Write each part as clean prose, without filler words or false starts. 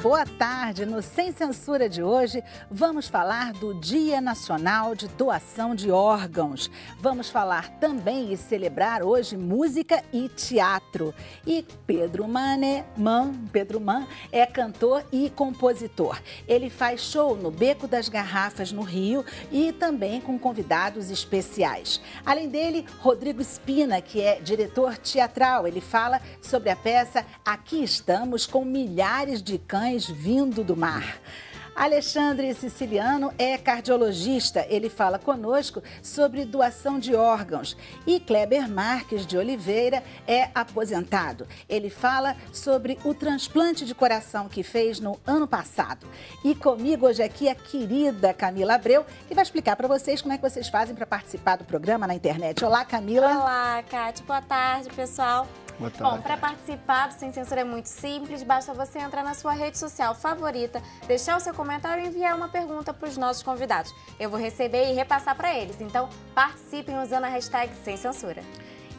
boa tarde. No Sem Censura de hoje, vamos falar do Dia Nacional de Doação de Órgãos. Vamos falar também e celebrar hoje música e teatro. E Pedro Mann é cantor e compositor. Ele faz show no Beco das Garrafas, no Rio, e também com convidados especiais. Além dele, Rodrigo Espina, que é diretor teatral. Ele fala sobre a peça Aqui Estamos, com milhares de cães vindo do mar. Alexandre Siciliano é cardiologista. Ele fala conosco sobre doação de órgãos. E Kleber Marques de Oliveira é aposentado. Ele fala sobre o transplante de coração que fez no ano passado. E comigo hoje aqui a querida Camila Abreu, que vai explicar para vocês como é que vocês fazem para participar do programa na internet. Olá, Camila. Olá, Cátia. Boa tarde, pessoal. Bom, para participar do Sem Censura é muito simples, basta você entrar na sua rede social favorita, deixar o seu comentário e enviar uma pergunta para os nossos convidados. Eu vou receber e repassar para eles, então participem usando a hashtag Sem Censura.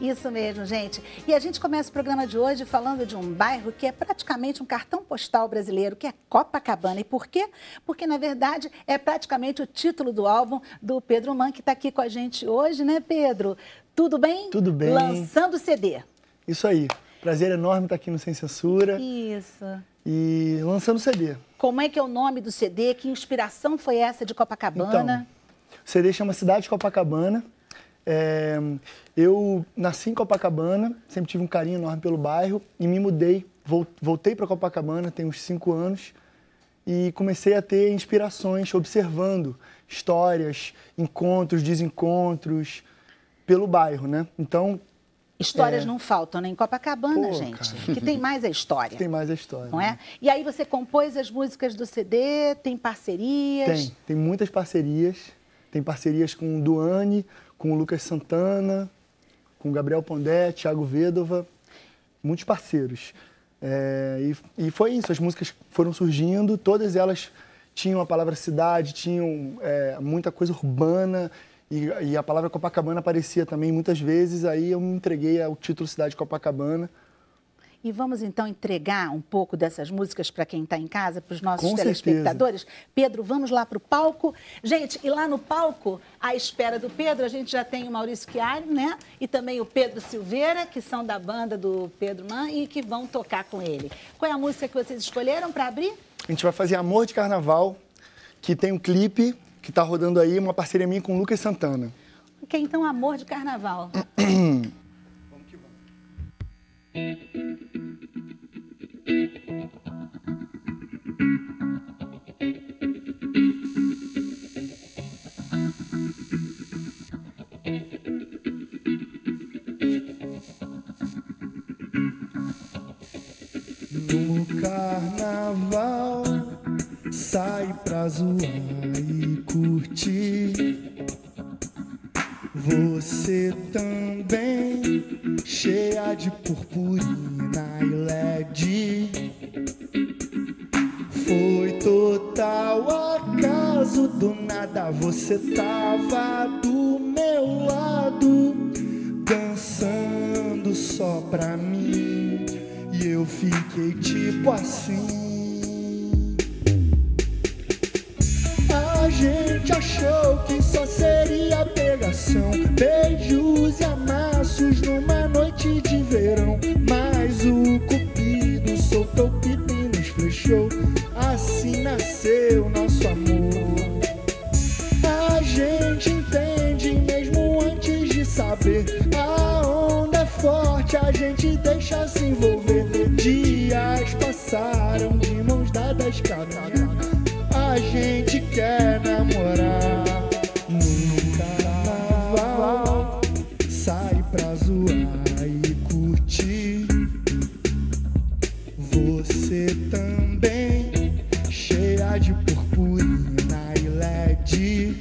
Isso mesmo, gente. E a gente começa o programa de hoje falando de um bairro que é praticamente um cartão postal brasileiro, que é Copacabana. E por quê? Porque, na verdade, é praticamente o título do álbum do Pedro Mann, que está aqui com a gente hoje, né, Pedro? Tudo bem? Tudo bem. Lançando CD. Isso aí. Prazer enorme estar aqui no Sem Censura. Isso. E lançando CD. Como é que é o nome do CD? Que inspiração foi essa de Copacabana? Então, o CD chama Cidade de Copacabana. Eu nasci em Copacabana, sempre tive um carinho enorme pelo bairro e me mudei. Voltei para Copacabana, tem uns 5 anos, e comecei a ter inspirações observando histórias, encontros, desencontros pelo bairro, né? Então, histórias não faltam, né? Em Copacabana, Pô, gente. cara. Que tem mais a história. Tem mais a história. Não é? E aí você compôs as músicas do CD, tem parcerias? Tem muitas parcerias. Tem parcerias com o Duane, com o Lucas Santana, com o Gabriel Pondé, Thiago Vedova, muitos parceiros. E foi isso, as músicas foram surgindo, todas elas tinham a palavra cidade, tinham muita coisa urbana. E a palavra Copacabana aparecia também muitas vezes, aí eu me entreguei ao título Cidade de Copacabana. E vamos então entregar um pouco dessas músicas para quem está em casa, para os nossos Com telespectadores? certeza. Pedro, vamos lá para o palco. Gente, e lá no palco, à espera do Pedro, a gente já tem o Maurício Chiari, né? E também o Pedro Silveira, que são da banda do Pedro Mann e que vão tocar com ele. Qual é a música que vocês escolheram para abrir? A gente vai fazer Amor de Carnaval, que tem um clipe que está rodando aí, uma parceria minha com o Lucas Santana. Ok, então Amor de Carnaval. Vamos que No carnaval sai pra zoar e curtir. Você também, cheia de purpurina e LED. Foi total acaso, do nada você tava do meu lado, dançando só pra mim. E eu fiquei tipo assim. A gente achou que só seria pegação, beijos e amassos numa noite de verão. Mas o cupido soltou o pipi e nos flechou. Assim nasceu nosso amor. A gente entende mesmo antes de saber. A onda é forte, a gente deixa se envolver. Dias passaram de mãos dadas caminhar. A gente quer namorar. No carnaval sai pra zoar e curtir. Você também, cheia de purpurina e LED.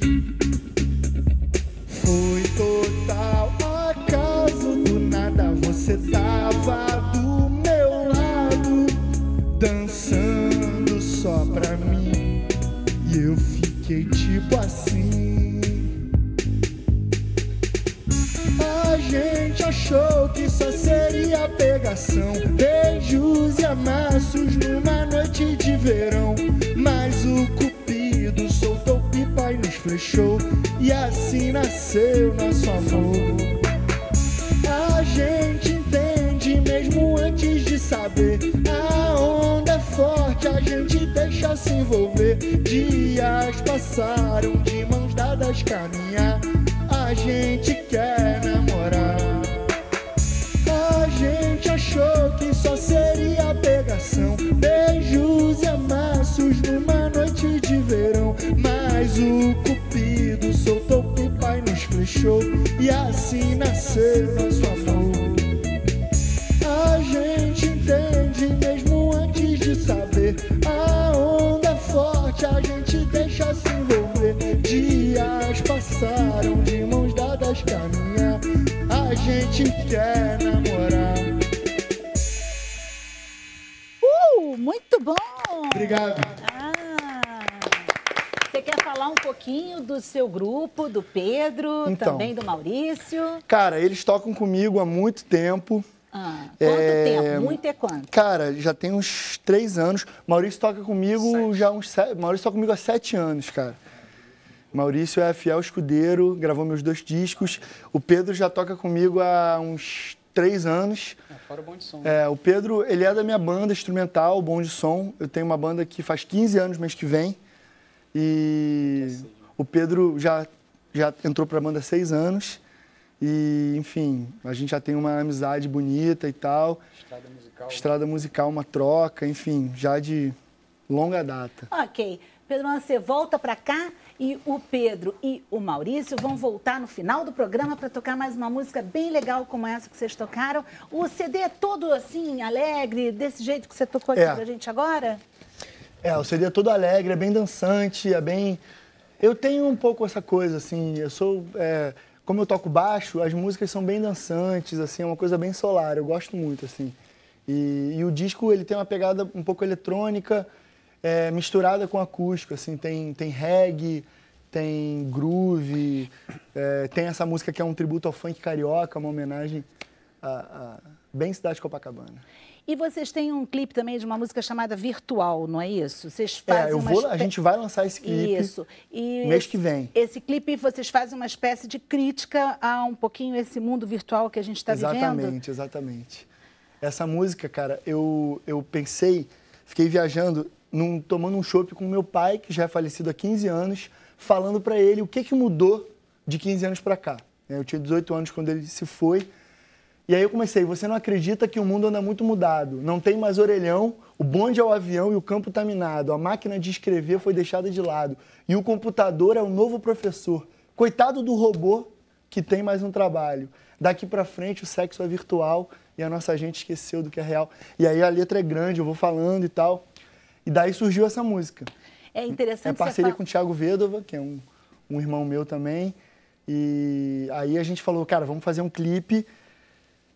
Foi total acaso, do nada você tava do meu lado, dançando só pra mim. E eu fiquei tipo assim. A gente achou que só seria seria pegação, beijos e amassos numa noite de verão. Mas o cupido soltou pipa e nos flechou, e assim nasceu nosso amor. A gente entende mesmo antes de saber, a onda é forte, a gente deixa se envolver. Dias passaram de mãos dadas caminhar, a gente quer namorar. A gente achou que só seria pegação, beijos e amassos numa noite de verão. Mas o cupido soltou pipa e nos flechou, e assim nasceu nosso amor. A gente entende mesmo antes de saber, a onda é forte, a gente deixa se envolver. Dias passaram de mãos dadas caminhar, a gente quer namorar. Muito bom! Obrigado. Você quer falar um pouquinho do seu grupo, do Pedro, então, também do Maurício? Cara, eles tocam comigo há muito tempo. Quanto tempo? Muito é quanto? Cara, já tem uns 3 anos. Maurício toca comigo já uns 7. Maurício toca comigo há 7 anos, cara. Maurício é fiel escudeiro, gravou meus 2 discos. O Pedro já toca comigo há uns 3 anos. Fora o Bom de Som. O Pedro, ele é da minha banda instrumental, o Bom de Som. Eu tenho uma banda que faz 15 anos mês que vem. E o Pedro já entrou pra banda há 6 anos. E, enfim, a gente já tem uma amizade bonita e tal. Estrada musical, uma troca, enfim, já de longa data. Ok. Pedro, você volta pra cá e o Pedro e o Maurício vão voltar no final do programa para tocar mais uma música bem legal como essa que vocês tocaram. O CD é todo assim, alegre, desse jeito que você tocou aqui pra gente agora? O CD é todo alegre, é bem dançante, é bem... Eu tenho um pouco essa coisa, assim, eu sou... Como eu toco baixo, as músicas são bem dançantes, assim, é uma coisa bem solar, eu gosto muito, assim. E o disco, ele tem uma pegada um pouco eletrônica, misturada com acústico, assim, tem reggae, tem groove, tem essa música que é um tributo ao funk carioca, uma homenagem a bem Cidade de Copacabana. E vocês têm um clipe também de uma música chamada Virtual, não é isso? Vocês fazem a gente vai lançar esse clipe mês que vem. Esse clipe, vocês fazem uma espécie de crítica a um pouquinho esse mundo virtual que a gente está vivendo? Exatamente. Essa música, cara, eu pensei, fiquei viajando, tomando um chopp com meu pai, que já é falecido há 15 anos, falando pra ele o que mudou de 15 anos pra cá. Eu tinha 18 anos quando ele se foi. E aí eu comecei, você não acredita que o mundo anda muito mudado. Não tem mais orelhão, o bonde é o avião e o campo tá minado. A máquina de escrever foi deixada de lado. E o computador é o novo professor. Coitado do robô que tem mais um trabalho. Daqui pra frente o sexo é virtual e a nossa gente esqueceu do que é real. E aí a letra é grande, eu vou falando e tal. E daí surgiu essa música. É interessante. É parceria com o Thiago Vedova, que é um irmão meu também. E aí a gente falou, cara, vamos fazer um clipe.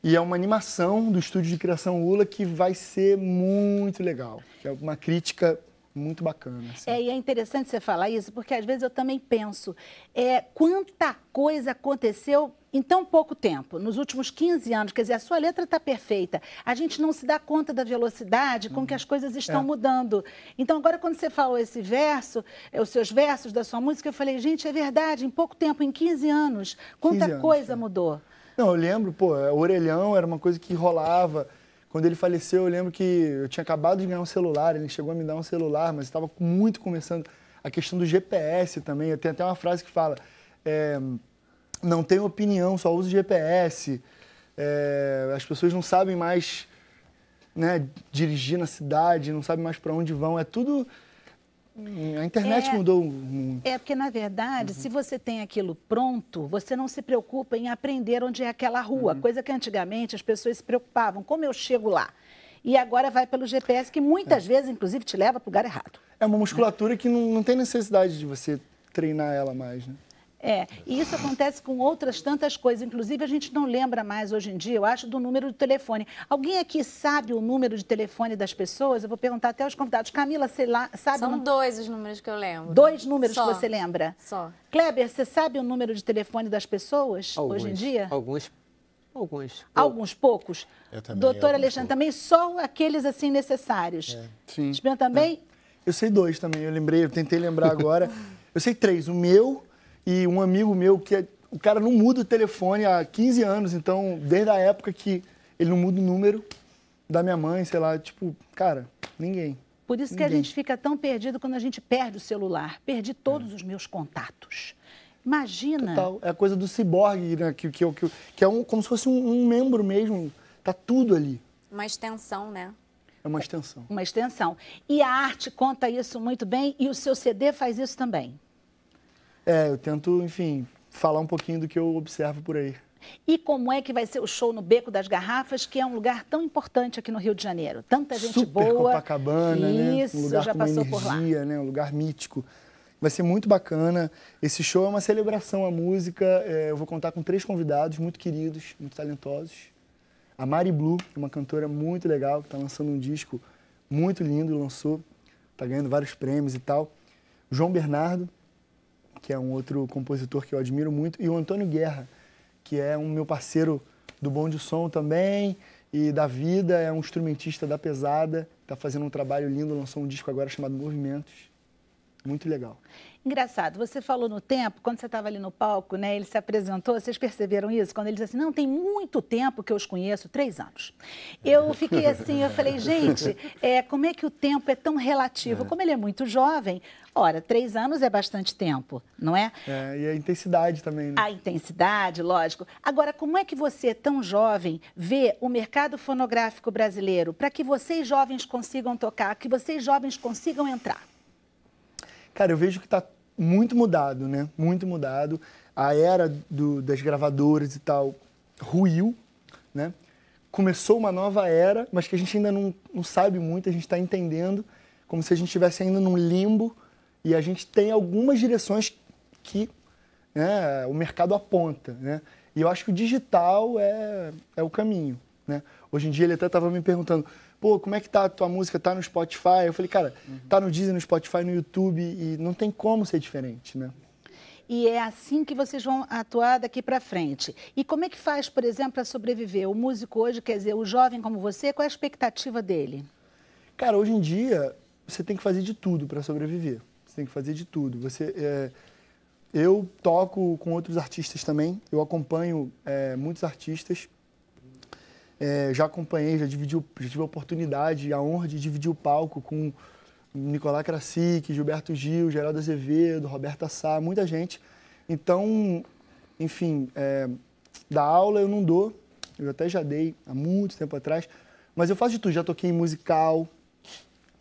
E é uma animação do estúdio de criação ULA que vai ser muito legal. É uma crítica muito bacana. Assim. E é interessante você falar isso, porque às vezes eu também penso, quanta coisa aconteceu em tão pouco tempo, nos últimos 15 anos. Quer dizer, a sua letra está perfeita. A gente não se dá conta da velocidade com que as coisas estão mudando. Então, agora, quando você falou esse verso, os seus versos da sua música, eu falei, gente, é verdade, em pouco tempo, em 15 anos, quanta coisa mudou. Não, eu lembro, o orelhão era uma coisa que rolava. Quando ele faleceu, eu lembro que eu tinha acabado de ganhar um celular, ele chegou a me dar um celular, mas estava muito começando a questão do GPS também. Tem até uma frase que fala, não tenho opinião, só uso GPS. As pessoas não sabem mais, né, dirigir na cidade, não sabem mais para onde vão. É tudo... A internet mudou muito. Porque, na verdade, se você tem aquilo pronto, você não se preocupa em aprender onde é aquela rua, coisa que antigamente as pessoas se preocupavam. Como eu chego lá? E agora vai pelo GPS, que muitas vezes, inclusive, te leva para o lugar errado. É uma musculatura que não tem necessidade de você treinar ela mais, né? E isso acontece com outras tantas coisas. Inclusive, a gente não lembra mais hoje em dia, eu acho, do número de telefone. Alguém aqui sabe o número de telefone das pessoas? Eu vou perguntar até aos convidados. Camila, você sabe? São 2 os números que eu lembro. 2 números que você lembra? Só. Kleber, você sabe o número de telefone das pessoas hoje em dia? Alguns Alguns poucos? Eu também. Doutor Alexandre, também só aqueles assim necessários? Sim. Espera também? Eu sei 2 também, eu tentei lembrar agora. Eu sei 3, o meu e um amigo meu, o cara não muda o telefone há 15 anos, então, desde a época que ele não muda o número da minha mãe, sei lá, tipo, cara, ninguém. Por isso que a gente fica tão perdido quando a gente perde o celular. Perdi todos os meus contatos. Imagina. Total, é a coisa do ciborgue, né, que é como se fosse um membro mesmo, tá tudo ali. Uma extensão, né? É uma extensão. Uma extensão. E a arte conta isso muito bem e o seu CD faz isso também. Eu tento, enfim, falar um pouquinho do que eu observo por aí. E como é que vai ser o show no Beco das Garrafas, que é um lugar tão importante aqui no Rio de Janeiro? Tanta gente Super boa. Copacabana, isso, né? Um lugar já com passou uma por lá. energia, né? Um lugar mítico. Vai ser muito bacana. Esse show é uma celebração à música. Eu vou contar com 3 convidados muito queridos, muito talentosos. A Mari Blue, uma cantora muito legal, que está lançando um disco muito lindo, lançou, está ganhando vários prêmios e tal. O João Bernardo, que é um outro compositor que eu admiro muito, e o Antônio Guerra, que é um meu parceiro do Bom de Som também e da vida, é um instrumentista da pesada, está fazendo um trabalho lindo, lançou um disco agora chamado Movimentos. Muito legal. Engraçado, você falou no tempo, quando você estava ali no palco, né, ele se apresentou, vocês perceberam isso? Quando ele disse assim, não, tem muito tempo que eu os conheço, 3 anos. Eu fiquei assim, eu falei, gente, como é que o tempo é tão relativo? Como ele é muito jovem, ora, 3 anos é bastante tempo, não é? E a intensidade também, né? A intensidade, lógico. Agora, como é que você, tão jovem, vê o mercado fonográfico brasileiro para que vocês jovens consigam tocar, que vocês jovens consigam entrar? Cara, eu vejo que está muito mudado, né? Muito mudado. A era das gravadoras e tal ruiu, né? Começou uma nova era, mas que a gente ainda não sabe muito, a gente está entendendo, como se a gente estivesse ainda num limbo, e a gente tem algumas direções que, né, o mercado aponta, né? E eu acho que o digital é o caminho, né? Hoje em dia ele até estava me perguntando, pô, como é que tá a tua música? Tá no Spotify? Eu falei, cara, tá no Deezer, no Spotify, no YouTube, e não tem como ser diferente, né? E é assim que vocês vão atuar daqui para frente. E como é que faz, por exemplo, para sobreviver? O músico hoje, quer dizer, o jovem como você, qual é a expectativa dele? Cara, hoje em dia, você tem que fazer de tudo para sobreviver. Você tem que fazer de tudo. Eu toco com outros artistas também, eu acompanho muitos artistas. Já acompanhei, já tive a oportunidade, a honra de dividir o palco com Nicolás Krasik, Gilberto Gil, Geraldo Azevedo, Roberta Sá, muita gente. Então, enfim, da aula eu não dou, eu até já dei há muito tempo atrás, mas eu faço de tudo, já toquei em musical,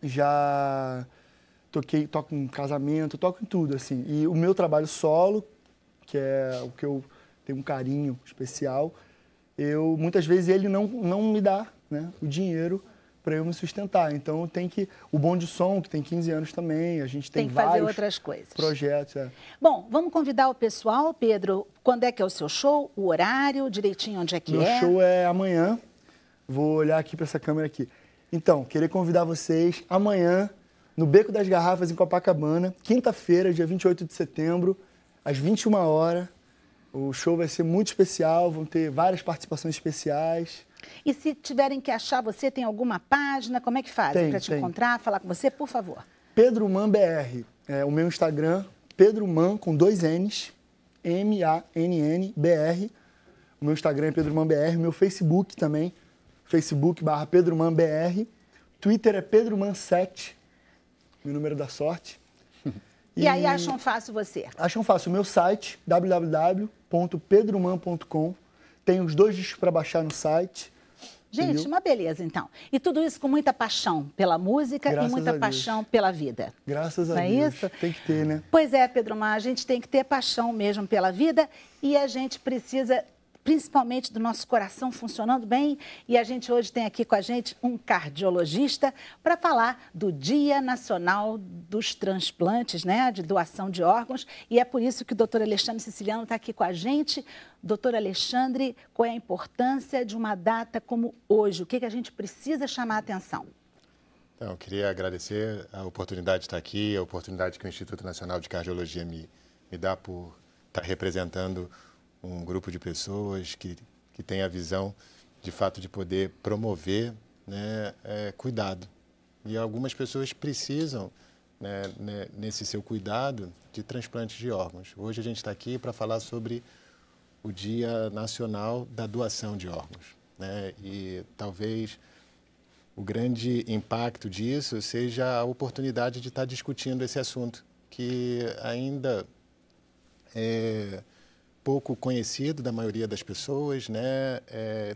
já toco em casamento, toco em tudo, assim. E o meu trabalho solo, que é o que eu tenho um carinho especial, muitas vezes ele não me dá, né, o dinheiro para eu me sustentar. Então tem o Bom de Som, que tem 15 anos também, a gente tem vários fazer outras coisas. Projetos. Bom, vamos convidar o pessoal, Pedro, quando é que é o seu show, o horário, direitinho onde é que Meu show é amanhã, vou olhar aqui para essa câmera aqui. Então, queria convidar vocês amanhã no Beco das Garrafas em Copacabana, quinta-feira, dia 28 de setembro, às 21 horas. O show vai ser muito especial, vão ter várias participações especiais. E se tiverem que achar você, tem alguma página? Como é que fazem para te encontrar, falar com você, por favor? Pedro Man BR. O meu Instagram, Pedro Man, com 2 N's, MANN-BR. O meu Instagram é Pedro Man BR. O meu Facebook também, Facebook/Pedro Man BR. Twitter é Pedro Man 7, meu número da sorte. E aí acham fácil você? Acham fácil. O meu site, www.pedroman.com. Tem os 2 discos para baixar no site. Gente, entendeu? uma beleza, então. E tudo isso com muita paixão pela música e muita paixão pela vida. Graças a Deus. Não é isso? Tem que ter, né? Pois é, Pedro Mar, a gente tem que ter paixão mesmo pela vida e a gente precisa, principalmente, do nosso coração funcionando bem. E a gente hoje tem aqui com a gente um cardiologista para falar do Dia Nacional dos Transplantes, né? De doação de órgãos. E é por isso que o doutor Alexandre Siciliano está aqui com a gente. Doutor Alexandre, qual é a importância de uma data como hoje? O que a gente precisa chamar a atenção? Então, eu queria agradecer a oportunidade de estar aqui, a oportunidade que o Instituto Nacional de Cardiologia me dá por estar representando um grupo de pessoas que que tem a visão, de fato, de poder promover, né, cuidado. E algumas pessoas precisam, né, nesse seu cuidado, de transplantes de órgãos. Hoje a gente está aqui para falar sobre o Dia Nacional da Doação de Órgãos, né? E talvez o grande impacto disso seja a oportunidade de estar discutindo esse assunto, que ainda é pouco conhecido da maioria das pessoas, né?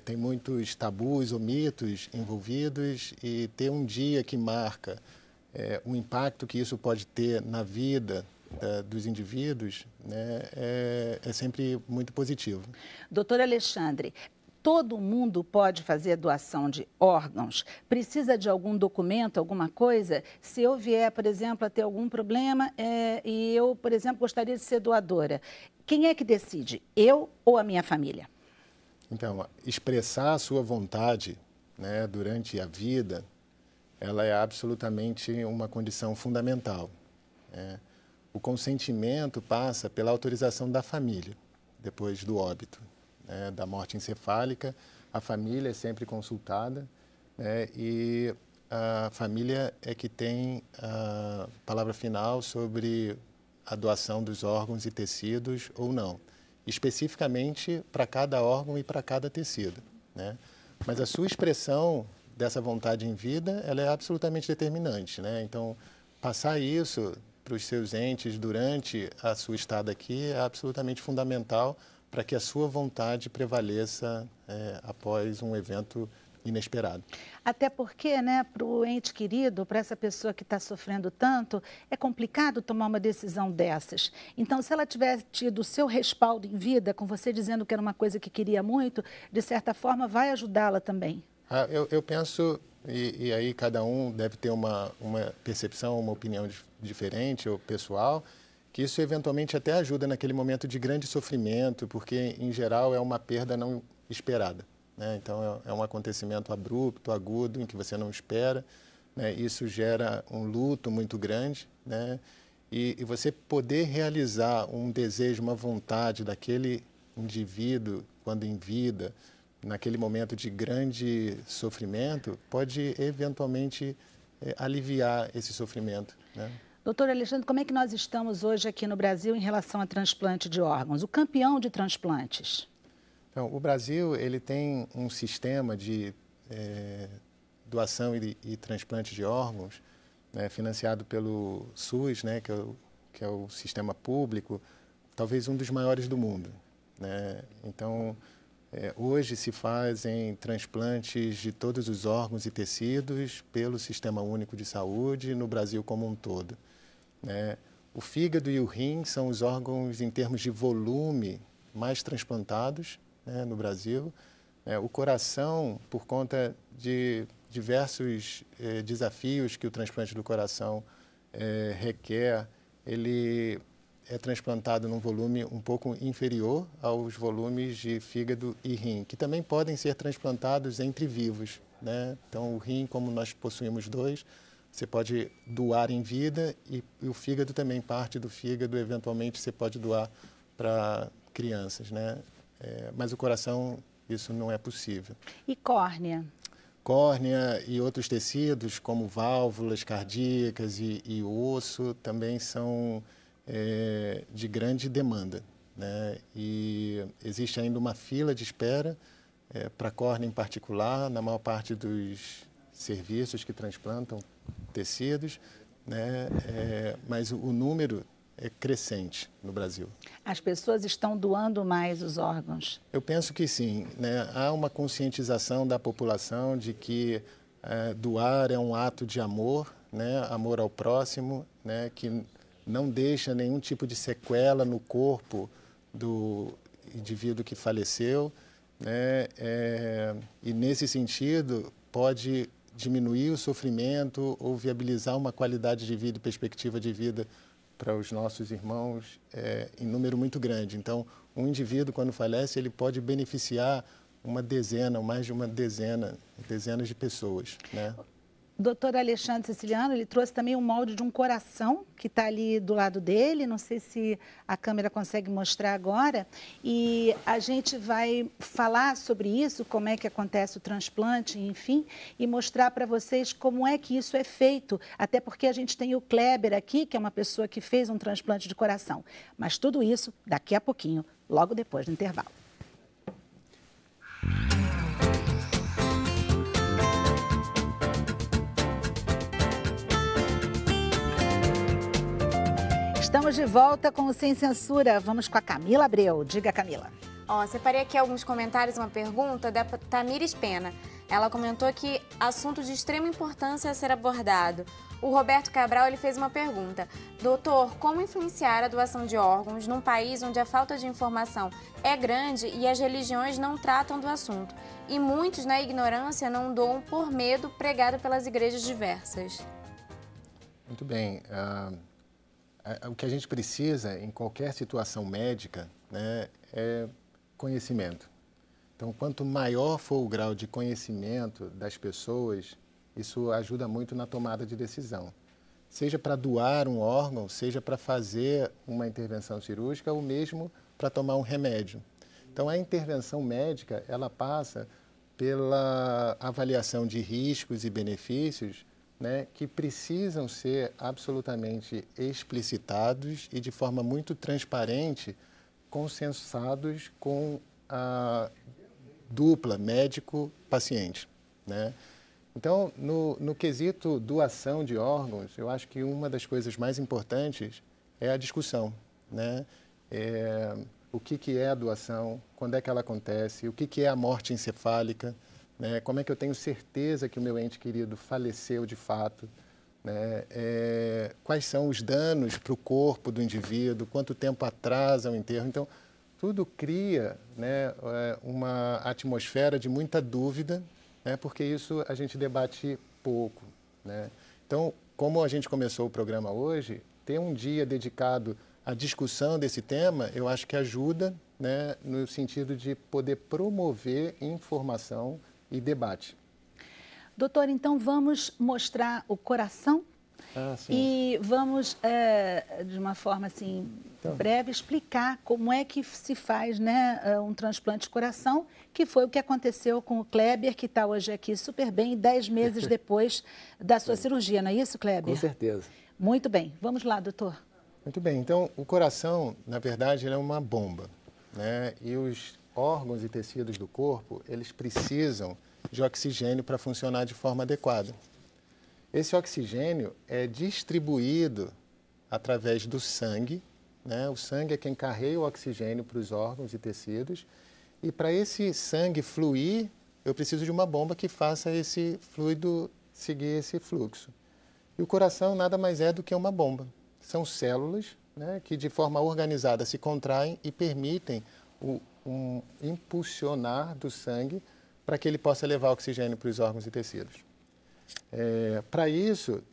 Tem muitos tabus ou mitos envolvidos, e ter um dia que marca o impacto que isso pode ter na vida dos indivíduos, né, é sempre muito positivo. Doutor Alexandre, todo mundo pode fazer doação de órgãos? Precisa de algum documento, alguma coisa? Se eu vier, por exemplo, a ter algum problema e eu, por exemplo, gostaria de ser doadora, quem é que decide? Eu ou a minha família? Então, expressar a sua vontade, né, durante a vida, ela é absolutamente uma condição fundamental, né? O consentimento passa pela autorização da família, depois do óbito, né, da morte encefálica. A família é sempre consultada, né, e a família é que tem a palavra final sobre a doação dos órgãos e tecidos ou não, especificamente para cada órgão e para cada tecido, né? Mas a sua expressão dessa vontade em vida, ela é absolutamente determinante, né? Então, passar isso para os seus entes durante a sua estada aqui é absolutamente fundamental para que a sua vontade prevaleça após um evento inesperado. Até porque, né, para o ente querido, para essa pessoa que está sofrendo tanto, é complicado tomar uma decisão dessas. Então, se ela tiver tido o seu respaldo em vida, com você dizendo que era uma coisa que queria muito, de certa forma vai ajudá-la também. Eu penso, e aí cada um deve ter uma percepção, uma opinião diferente ou pessoal, que isso eventualmente até ajuda naquele momento de grande sofrimento, porque em geral é uma perda não esperada, né? Então é um acontecimento abrupto, agudo, em que você não espera, né? Isso gera um luto muito grande, né? E você poder realizar um desejo, uma vontade daquele indivíduo quando em vida, naquele momento de grande sofrimento, pode eventualmente aliviar esse sofrimento, né? Doutor Alexandre, como é que nós estamos hoje aqui no Brasil em relação a transplante de órgãos? O campeão de transplantes. Então, o Brasil ele tem um sistema de doação e transplante de órgãos, né, financiado pelo SUS, né, que é o sistema público, talvez um dos maiores do mundo, né? Então, hoje se fazem transplantes de todos os órgãos e tecidos pelo Sistema Único de Saúde no Brasil como um todo, né? O fígado e o rim são os órgãos, em termos de volume, mais transplantados, né, no Brasil. O coração, por conta de diversos desafios que o transplante do coração requer, ele é transplantado num volume um pouco inferior aos volumes de fígado e rim, que também podem ser transplantados entre vivos, né? Então, o rim, como nós possuímos dois, você pode doar em vida, e o fígado também, parte do fígado, eventualmente, você pode doar para crianças, né? Mas o coração, isso não é possível. E córnea? Córnea e outros tecidos, como válvulas cardíacas e osso, também são de grande demanda, né? E existe ainda uma fila de espera para córnea em particular, na maior parte dos serviços que transplantam tecidos, né? Mas o número é crescente no Brasil. As pessoas estão doando mais os órgãos? Eu penso que sim, né? Há uma conscientização da população de que doar é um ato de amor, né? Amor ao próximo, né? Que não deixa nenhum tipo de sequela no corpo do indivíduo que faleceu, né? E nesse sentido pode diminuir o sofrimento ou viabilizar uma qualidade de vida e perspectiva de vida para os nossos irmãos em número muito grande. Então, um indivíduo, quando falece, ele pode beneficiar uma dezena, ou mais de uma dezena, dezenas de pessoas, né? Doutor Alexandre Siciliano, ele trouxe também um molde de um coração que está ali do lado dele, não sei se a câmera consegue mostrar agora, e a gente vai falar sobre isso, como é que acontece o transplante, enfim, e mostrar para vocês como é que isso é feito, até porque a gente tem o Kleber aqui, que é uma pessoa que fez um transplante de coração, mas tudo isso daqui a pouquinho, logo depois do intervalo. Estamos de volta com o Sem Censura. Vamos com a Camila Abreu. Diga, Camila. Separei aqui alguns comentários, uma pergunta da Tamires Pena. Ela comentou que assunto de extrema importância a ser abordado. O Roberto Cabral ele fez uma pergunta. Doutor, como influenciar a doação de órgãos num país onde a falta de informação é grande e as religiões não tratam do assunto? E muitos, na ignorância, não doam por medo pregado pelas igrejas diversas. Muito bem. O que a gente precisa em qualquer situação médica, né, é conhecimento. Então, quanto maior for o grau de conhecimento das pessoas, isso ajuda muito na tomada de decisão. Seja para doar um órgão, seja para fazer uma intervenção cirúrgica ou mesmo para tomar um remédio. Então, a intervenção médica, ela passa pela avaliação de riscos e benefícios, né, que precisam ser absolutamente explicitados e de forma muito transparente, consensados com a dupla médico-paciente, né? Então, no quesito doação de órgãos, eu acho que uma das coisas mais importantes é a discussão, né? O que é a doação, quando é que ela acontece, o que é a morte encefálica, né? Como é que eu tenho certeza que o meu ente querido faleceu de fato? Né? Quais são os danos para o corpo do indivíduo? Quanto tempo atrasa o enterro? Então, tudo cria, né, uma atmosfera de muita dúvida, né, porque isso a gente debate pouco. Né? Então, como a gente começou o programa hoje, ter um dia dedicado à discussão desse tema, eu acho que ajuda, né, no sentido de poder promover informação e debate. Doutor, então vamos mostrar o coração e vamos, de uma forma assim breve, explicar como é que se faz, né, um transplante de coração, que foi o que aconteceu com o Kleber, que está hoje aqui super bem, 10 meses depois da sua cirurgia, não é isso, Kleber? Com certeza. Muito bem. Vamos lá, doutor. Muito bem. Então, o coração, na verdade, ele é uma bomba, né? E os órgãos e tecidos do corpo, eles precisam de oxigênio para funcionar de forma adequada. Esse oxigênio é distribuído através do sangue, né? O sangue é quem carrega o oxigênio para os órgãos e tecidos, e para esse sangue fluir, eu preciso de uma bomba que faça esse fluido seguir esse fluxo. E o coração nada mais é do que uma bomba. São células, né, que de forma organizada se contraem e permitem impulsionar do sangue para que ele possa levar oxigênio para os órgãos e tecidos. Para isso,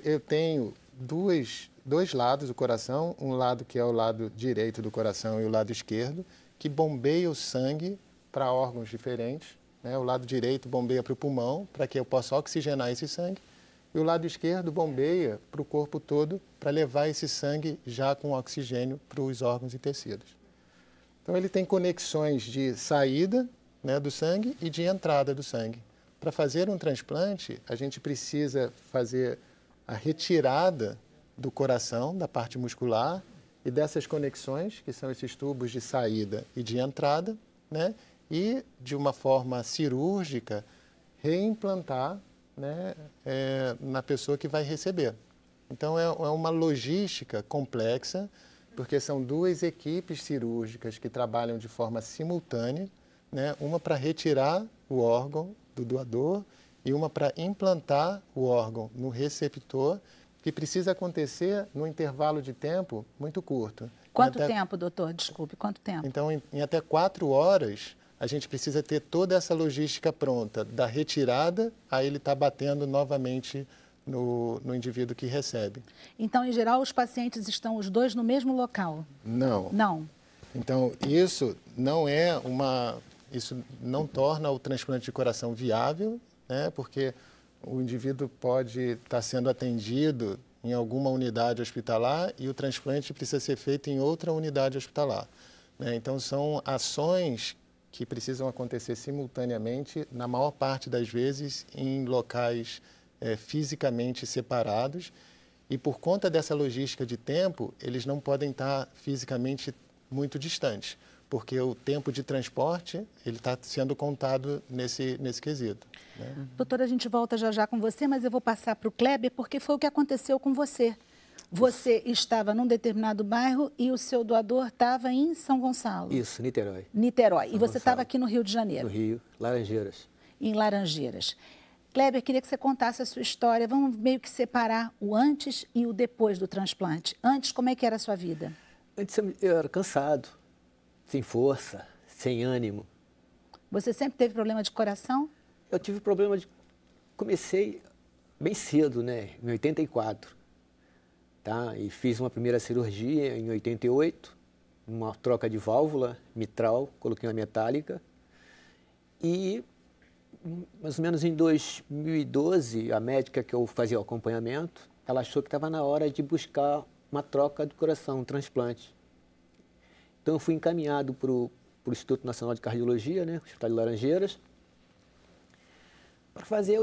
eu tenho dois lados do coração, um lado que é o lado direito do coração e o lado esquerdo, que bombeia o sangue para órgãos diferentes. Né? O lado direito bombeia para o pulmão, para que eu possa oxigenar esse sangue, e o lado esquerdo bombeia para o corpo todo, para levar esse sangue já com oxigênio para os órgãos e tecidos. Então, ele tem conexões de saída, né, do sangue e de entrada do sangue. Para fazer um transplante, a gente precisa fazer a retirada do coração, da parte muscular, e dessas conexões, que são esses tubos de saída e de entrada, né, e, de uma forma cirúrgica, reimplantar, né, na pessoa que vai receber. Então, é uma logística complexa, porque são duas equipes cirúrgicas que trabalham de forma simultânea, né, uma para retirar o órgão do doador e uma para implantar o órgão no receptor, que precisa acontecer num intervalo de tempo muito curto. Quanto tempo, doutor? Desculpe, quanto tempo? Então, em até 4 horas, a gente precisa ter toda essa logística pronta, da retirada a ele estar batendo novamente no indivíduo que recebe. Então, em geral, os pacientes estão os dois no mesmo local? Não. Não. Então, isso não torna o transplante de coração viável, né? Porque o indivíduo pode estar sendo atendido em alguma unidade hospitalar e o transplante precisa ser feito em outra unidade hospitalar, né? Então, são ações que precisam acontecer simultaneamente, na maior parte das vezes, em locais fisicamente separados. E por conta dessa logística de tempo, eles não podem estar fisicamente muito distantes, porque o tempo de transporte ele está sendo contado nesse quesito, né? Doutora, a gente volta já já com você, mas eu vou passar para o Kleber, porque foi o que aconteceu com você. Você estava num determinado bairro e o seu doador estava em São Gonçalo. Isso, Niterói. Niterói. São E você estava Gonçalo. aqui no Rio de Janeiro. No Rio, Laranjeiras. Em Laranjeiras. Kleber, queria que você contasse a sua história. Vamos meio que separar o antes e o depois do transplante. Antes, como é que era a sua vida? Antes eu era cansado, sem força, sem ânimo. Você sempre teve problema de coração? Eu tive problema de... Comecei bem cedo, né? Em 84. Tá? E fiz uma primeira cirurgia em 88, uma troca de válvula mitral, coloquei uma metálica. E mais ou menos em 2012, a médica que eu fazia o acompanhamento, ela achou que estava na hora de buscar uma troca de coração, um transplante. Então eu fui encaminhado para o Instituto Nacional de Cardiologia, né, Hospital de Laranjeiras, para fazer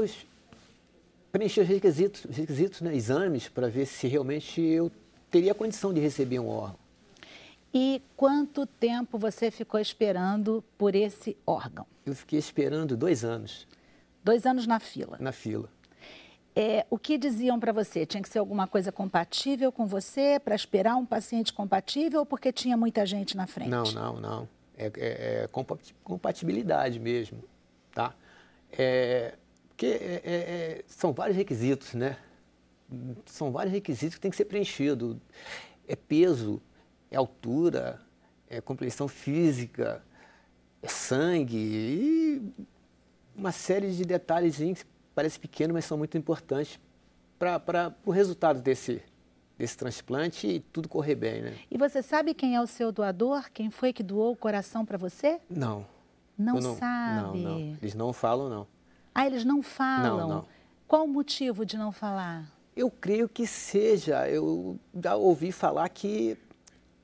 preencher os requisitos, né, exames, para ver se realmente eu teria condição de receber um órgão. E quanto tempo você ficou esperando por esse órgão? Eu fiquei esperando 2 anos. 2 anos na fila? Na fila. O que diziam para você? Tinha que ser alguma coisa compatível com você, para esperar um paciente compatível ou porque tinha muita gente na frente? Não. É compatibilidade mesmo, tá? Porque são vários requisitos, né? São vários requisitos que tem que ser preenchidos. É peso, é altura, é compreensão física, é sangue e uma série de detalhes que parecem pequenos, mas são muito importantes para o resultado desse transplante e tudo correr bem, né? E você sabe quem é o seu doador? Quem foi que doou o coração para você? Não. Não sabe? Não. Eles não falam, não. Ah, eles não falam? Não. Qual o motivo de não falar? Eu creio que seja. Eu já ouvi falar que,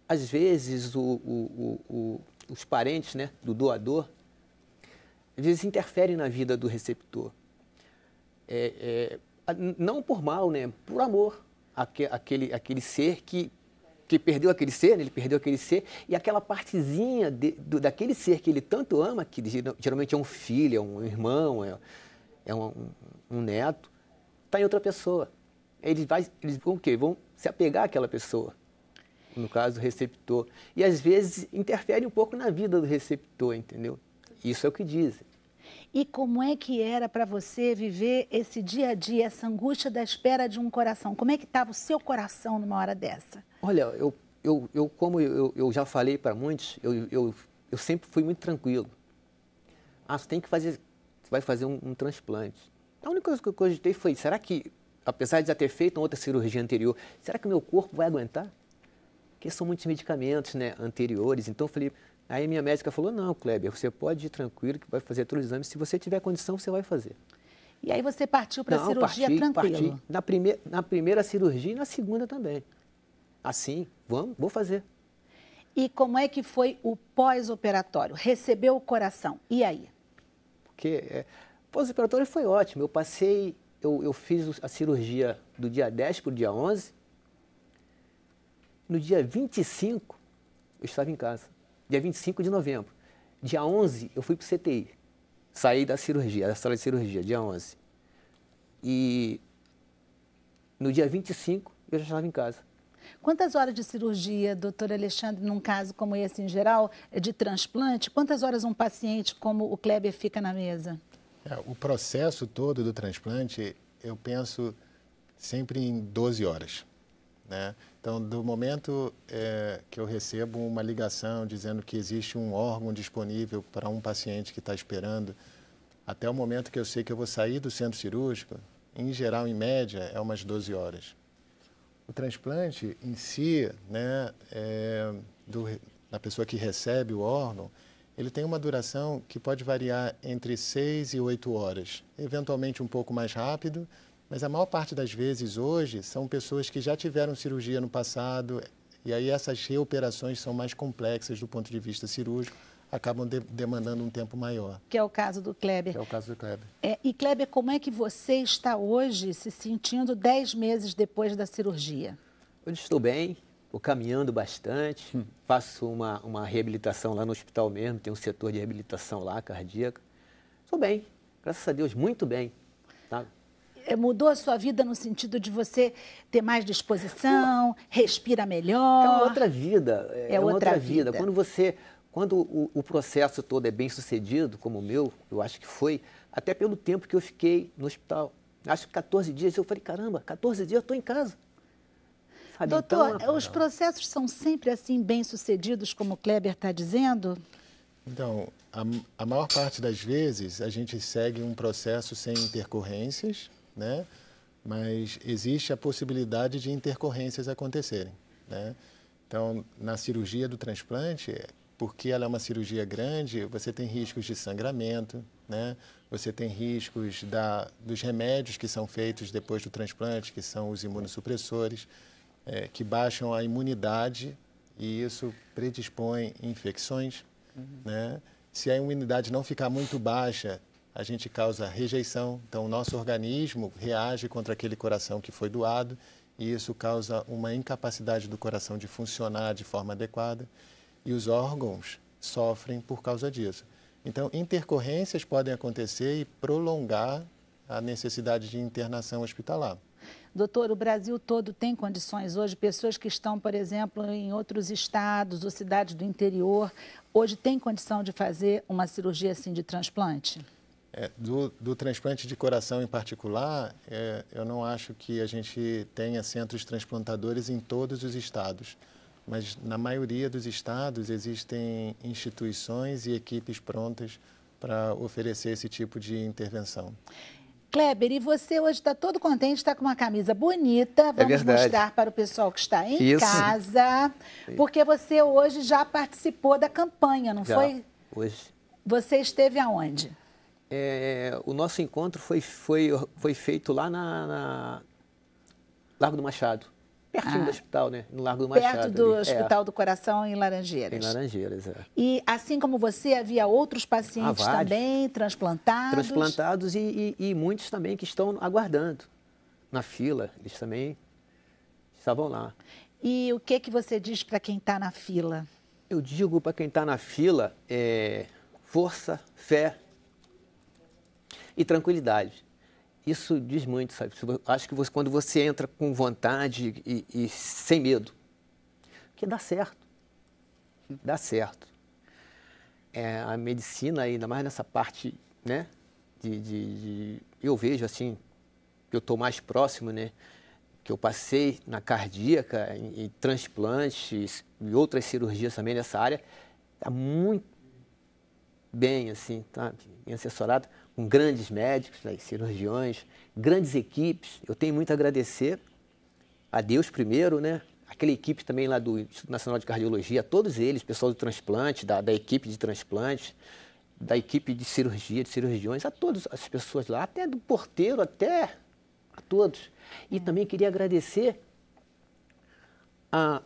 às vezes, os parentes, né, do doador, às vezes interferem na vida do receptor. Não por mal, né, por amor. Aquele ser que perdeu aquele ser, né, ele perdeu aquele ser, e aquela partezinha daquele ser que ele tanto ama, que geralmente é um filho, é um irmão, é um neto, está em outra pessoa. Eles vão o quê? Vão se apegar àquela pessoa, no caso, o receptor. E, às vezes, interfere um pouco na vida do receptor, entendeu? Isso é o que dizem. E como é que era para você viver esse dia a dia, essa angústia da espera de um coração? Como é que estava o seu coração numa hora dessa? Olha, como eu já falei para muitos, eu sempre fui muito tranquilo. Você vai fazer um transplante. A única coisa que eu cogitei foi, será que, apesar de já ter feito uma outra cirurgia anterior, será que o meu corpo vai aguentar? Porque são muitos medicamentos, né, anteriores. Então eu falei, aí minha médica falou, não, Kleber, você pode ir tranquilo que vai fazer todos os exames. Se você tiver condição, você vai fazer. E aí você partiu para a cirurgia tranquilo? Parti na primeira cirurgia e na segunda também. Assim, vou fazer. E como é que foi o pós-operatório? Recebeu o coração, e aí? Porque pós-operatório foi ótimo. Eu fiz a cirurgia do dia 10 para o dia 11. No dia 25, eu estava em casa. Dia 25 de novembro. Dia 11, eu fui para o CTI. Saí da cirurgia, da sala de cirurgia, dia 11. E no dia 25, eu já estava em casa. Quantas horas de cirurgia, doutor Alexandre, num caso como esse em geral, de transplante, quantas horas um paciente como o Kleber fica na mesa? O processo todo do transplante, eu penso sempre em 12 horas. Né? Então, do momento que eu recebo uma ligação dizendo que existe um órgão disponível para um paciente que está esperando, até o momento que eu sei que eu vou sair do centro cirúrgico, em geral, em média, é umas 12 horas. O transplante em si, né, da pessoa que recebe o órgão, ele tem uma duração que pode variar entre 6 e 8 horas, eventualmente um pouco mais rápido, mas a maior parte das vezes hoje são pessoas que já tiveram cirurgia no passado, e aí essas reoperações são mais complexas do ponto de vista cirúrgico, acabam demandando um tempo maior. Que é o caso do Kleber. Que é o caso do Kleber. E Kleber, como é que você está hoje se sentindo 10 meses depois da cirurgia? Hoje estou bem, estou caminhando bastante, faço uma reabilitação lá no hospital mesmo, tem um setor de reabilitação lá, cardíaca. Estou bem, graças a Deus, muito bem. Tá? Mudou a sua vida no sentido de você ter mais disposição, respira melhor? É uma outra vida. É uma outra vida. Quando o processo todo é bem sucedido, como o meu, eu acho que foi, até pelo tempo que eu fiquei no hospital. Acho que 14 dias, eu falei, caramba, 14 dias eu estou em casa. Sabe? Doutor, então, os processos são sempre assim bem sucedidos, como o Kleber está dizendo? Então, a maior parte das vezes a gente segue um processo sem intercorrências, né? Mas existe a possibilidade de intercorrências acontecerem, né? Então, na cirurgia do transplante, porque ela é uma cirurgia grande, você tem riscos de sangramento, né? Você tem riscos dos remédios que são feitos depois do transplante, que são os imunossupressores, que baixam a imunidade e isso predispõe infecções, né? Se a imunidade não ficar muito baixa, a gente causa rejeição, então o nosso organismo reage contra aquele coração que foi doado e isso causa uma incapacidade do coração de funcionar de forma adequada e os órgãos sofrem por causa disso. Então, intercorrências podem acontecer e prolongar a necessidade de internação hospitalar. Doutor, o Brasil todo tem condições hoje, pessoas que estão, por exemplo, em outros estados ou cidades do interior, hoje tem condição de fazer uma cirurgia assim de transplante? Do transplante de coração em particular, eu não acho que a gente tenha centros transplantadores em todos os estados, mas na maioria dos estados existem instituições e equipes prontas para oferecer esse tipo de intervenção. Kleber, e você hoje está todo contente, está com uma camisa bonita, vamos mostrar para o pessoal que está em casa, porque você hoje já participou da campanha, não foi? Hoje. Você esteve aonde? O nosso encontro foi feito lá na Largo do Machado, pertinho do hospital, né? No Largo do Machado. Perto do Hospital do Coração, em Laranjeiras. Em Laranjeiras, E assim como você, havia outros pacientes também transplantados? Transplantados e muitos também que estão aguardando na fila, eles também estavam lá. E o que você diz para quem está na fila? Eu digo para quem está na fila, força, fé e tranquilidade. Isso diz muito, sabe? Acho que quando você entra com vontade e sem medo, que dá certo. Dá certo. A medicina, ainda mais nessa parte, né? Eu vejo assim, que eu estou mais próximo, né? Que eu passei na cardíaca, em transplantes e outras cirurgias também nessa área, está muito bem, assim, tá? Bem assessorado, com grandes médicos, né, cirurgiões, grandes equipes. Eu tenho muito a agradecer a Deus primeiro, né? Aquela equipe também lá do Instituto Nacional de Cardiologia, todos eles, pessoal do transplante, da equipe de transplante, da equipe de cirurgia, de cirurgiões, a todas as pessoas lá, até do porteiro, até a todos. E também queria agradecer a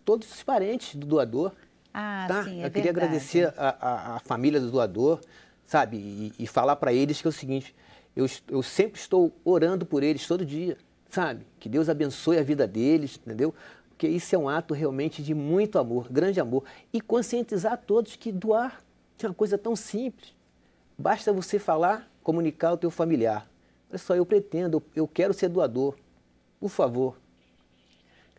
todos os parentes do doador. Tá? Sim, Eu queria agradecer a família do doador, sabe? E falar para eles que é o seguinte, eu sempre estou orando por eles todo dia, sabe? Que Deus abençoe a vida deles, entendeu? Porque isso é um ato realmente de muito amor, grande amor. E conscientizar a todos que doar é uma coisa tão simples. Basta você falar, comunicar ao teu familiar. Olha só, eu pretendo, eu quero ser doador. Por favor.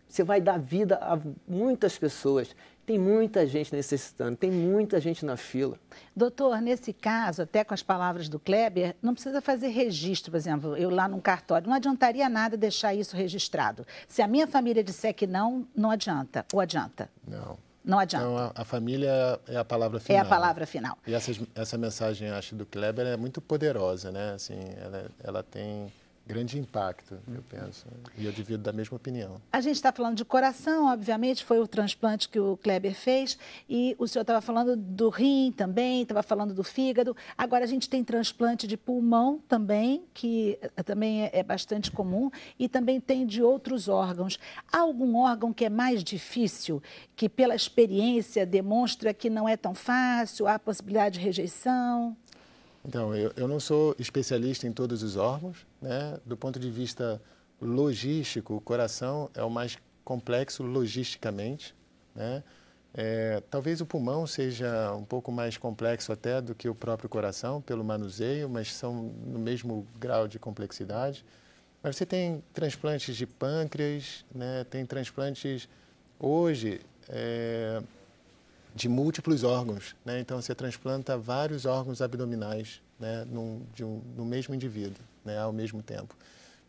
Você vai dar vida a muitas pessoas. Tem muita gente necessitando, tem muita gente na fila. Doutor, nesse caso, até com as palavras do Kleber, não precisa fazer registro, por exemplo, eu lá num cartório, não adiantaria nada deixar isso registrado. Se a minha família disser que não, não adianta, ou adianta? Não adianta. Então, a família é a palavra final. É a palavra final. E essa mensagem, acho, do Kleber é muito poderosa, né? Assim, ela tem grande impacto, eu penso, e eu divido da mesma opinião. A gente está falando de coração, obviamente, foi o transplante que o Kleber fez, e o senhor estava falando do rim também, estava falando do fígado. Agora a gente tem transplante de pulmão também, que também é bastante comum, e também tem de outros órgãos. Há algum órgão que é mais difícil, que pela experiência demonstra que não é tão fácil, há possibilidade de rejeição? Então, eu não sou especialista em todos os órgãos, né? Do ponto de vista logístico, o coração é o mais complexo logisticamente, né? Talvez o pulmão seja um pouco mais complexo até do que o próprio coração, pelo manuseio, mas são no mesmo grau de complexidade. Mas você tem transplantes de pâncreas, né? Tem transplantes hoje de múltiplos órgãos, né? Então, você transplanta vários órgãos abdominais, né? No mesmo indivíduo, né? Ao mesmo tempo.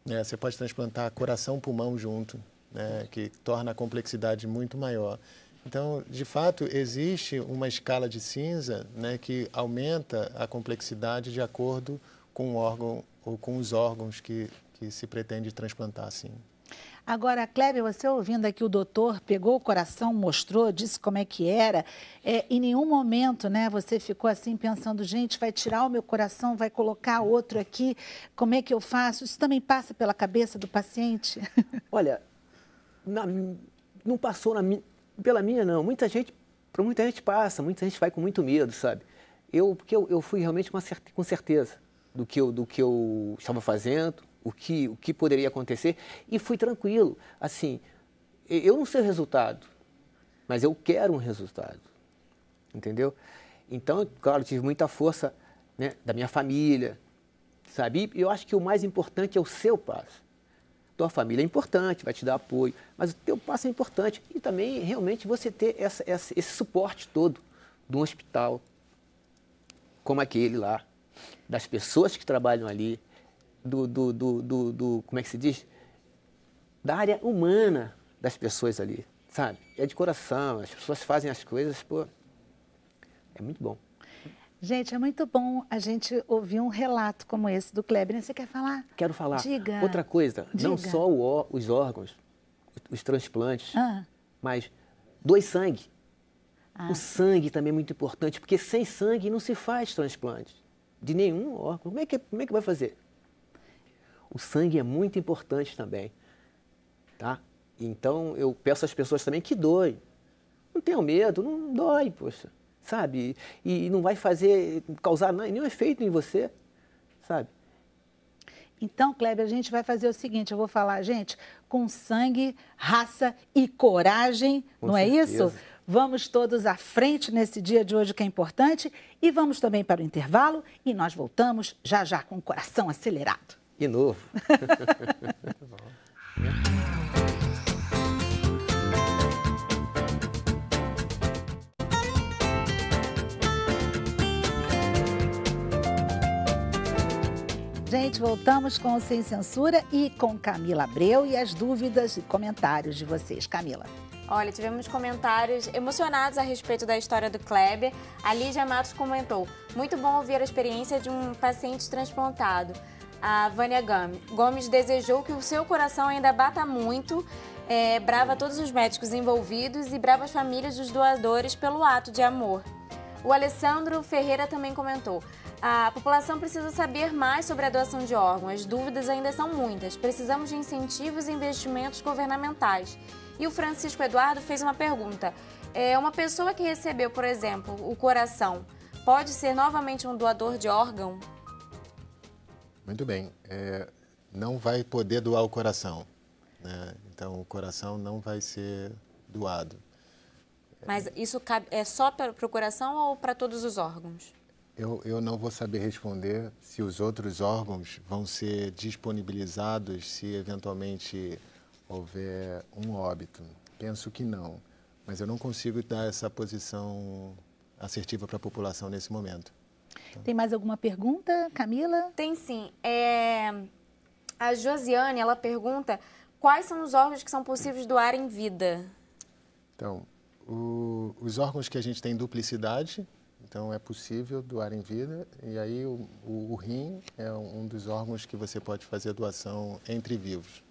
Você pode transplantar coração-pulmão junto, né? Que torna a complexidade muito maior. Então, de fato, existe uma escala de cinza, né? Que aumenta a complexidade de acordo com o órgão ou com os órgãos que se pretende transplantar, sim. Agora, Kleber, você ouvindo aqui o doutor, pegou o coração, mostrou, disse como é que era. Em nenhum momento, né, você ficou assim pensando, gente, vai tirar o meu coração, vai colocar outro aqui, como é que eu faço? Isso também passa pela cabeça do paciente? Olha, não passou pela minha, não. Para muita gente passa, muita gente vai com muito medo, sabe? Porque eu fui realmente com certeza do que eu estava fazendo, o que poderia acontecer, e fui tranquilo. Assim, eu não sei o resultado, mas eu quero um resultado, entendeu? Então, claro, tive muita força, né, da minha família, sabe? E eu acho que o mais importante é o seu passo. Tua família é importante, vai te dar apoio, mas o teu passo é importante. E também, realmente, você ter esse suporte todo de um hospital, como aquele lá, das pessoas que trabalham ali, como é que se diz? Da área humana das pessoas ali, sabe? É de coração, as pessoas fazem as coisas, pô, é muito bom. Gente, é muito bom a gente ouvir um relato como esse do Kleber. Você quer falar? Quero falar. Diga. Outra coisa, Diga. não só os órgãos, os transplantes, mas doe sangue. O sangue também é muito importante, porque sem sangue não se faz transplante de nenhum órgão. Como é que vai fazer? O sangue é muito importante também, tá? Então, eu peço às pessoas também que doem. Não tenham medo, não dói, poxa, sabe? E não vai causar nenhum efeito em você, sabe? Então, Kleber, a gente vai fazer o seguinte, eu vou falar, gente, com sangue, raça e coragem, não é isso? Vamos todos à frente nesse dia de hoje que é importante e vamos também para o intervalo e nós voltamos já já com o coração acelerado. E novo. Gente, voltamos com o Sem Censura e com Camila Abreu e as dúvidas e comentários de vocês. Camila. Olha, tivemos comentários emocionados a respeito da história do Kleber. A Lígia Matos comentou, muito bom ouvir a experiência de um paciente transplantado. A Vânia Gomes desejou que o seu coração ainda bata muito, brava todos os médicos envolvidos e brava as famílias dos doadores pelo ato de amor. O Alessandro Ferreira também comentou, a população precisa saber mais sobre a doação de órgãos, as dúvidas ainda são muitas, precisamos de incentivos e investimentos governamentais. E o Francisco Eduardo fez uma pergunta, uma pessoa que recebeu, por exemplo, o coração, pode ser novamente um doador de órgão? Muito bem, não vai poder doar o coração, né? Então o coração não vai ser doado. Mas isso é só para o coração ou para todos os órgãos? Eu não vou saber responder se os outros órgãos vão ser disponibilizados se eventualmente houver um óbito. Penso que não, mas eu não consigo dar essa posição assertiva para a população nesse momento. Então... Tem mais alguma pergunta, Camila? Tem sim. A Josiane, ela pergunta quais são os órgãos que são possíveis doar em vida? Então, os órgãos que a gente tem duplicidade, Então, é possível doar em vida, e aí o rim é um dos órgãos que você pode fazer a doação entre vivos.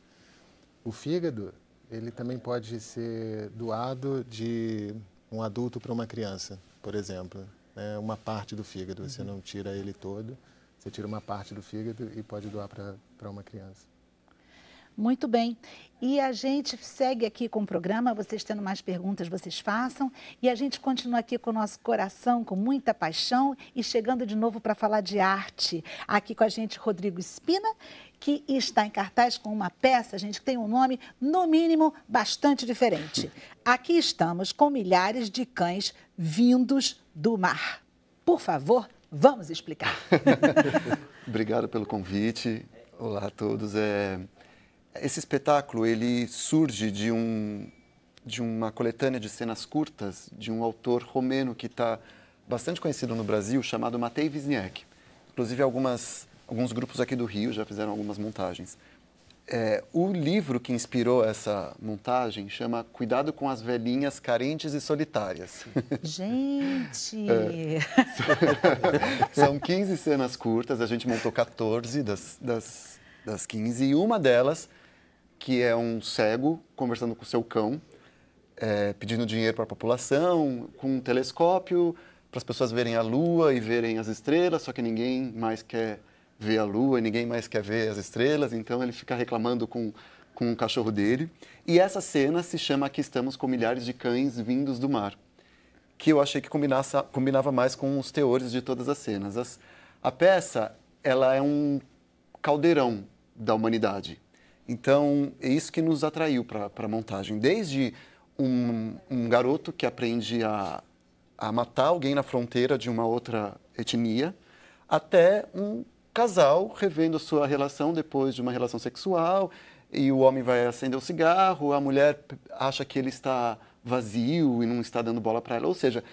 O fígado, ele também pode ser doado de um adulto para uma criança, por exemplo. Uma parte do fígado, você não tira ele todo, você tira uma parte do fígado e pode doar para uma criança. Muito bem. E a gente segue aqui com o programa, vocês tendo mais perguntas, vocês façam. E a gente continua aqui com o nosso coração, com muita paixão e chegando de novo para falar de arte. Aqui com a gente, Rodrigo Espina, que está em cartaz com uma peça, gente, que tem um nome, no mínimo, bastante diferente. Aqui estamos com milhares de cães vindos do mar. Por favor, vamos explicar. Obrigado pelo convite. Olá a todos. Esse espetáculo, ele surge de uma coletânea de cenas curtas de um autor romeno que está bastante conhecido no Brasil, chamado Matei Wisniewski. Inclusive, alguns grupos aqui do Rio já fizeram algumas montagens. O livro que inspirou essa montagem chama Cuidado com as Velhinhas Carentes e Solitárias. Gente! São 15 cenas curtas, a gente montou 14 das 15, e uma delas, que é um cego conversando com seu cão, pedindo dinheiro para a população, com um telescópio, para as pessoas verem a lua e verem as estrelas, só que ninguém mais quer ver a lua e ninguém mais quer ver as estrelas, então ele fica reclamando com o cachorro dele. E essa cena se chama Aqui Estamos com Milhares de Cães Vindos do Mar, que eu achei que combinava mais com os teores de todas as cenas. A peça, ela é um caldeirão da humanidade. Então, é isso que nos atraiu para a montagem. Desde um garoto que aprende a matar alguém na fronteira de uma outra etnia, até um casal revendo sua relação depois de uma relação sexual, e o homem vai acender o cigarro, a mulher acha que ele está vazio e não está dando bola para ela. Ou seja,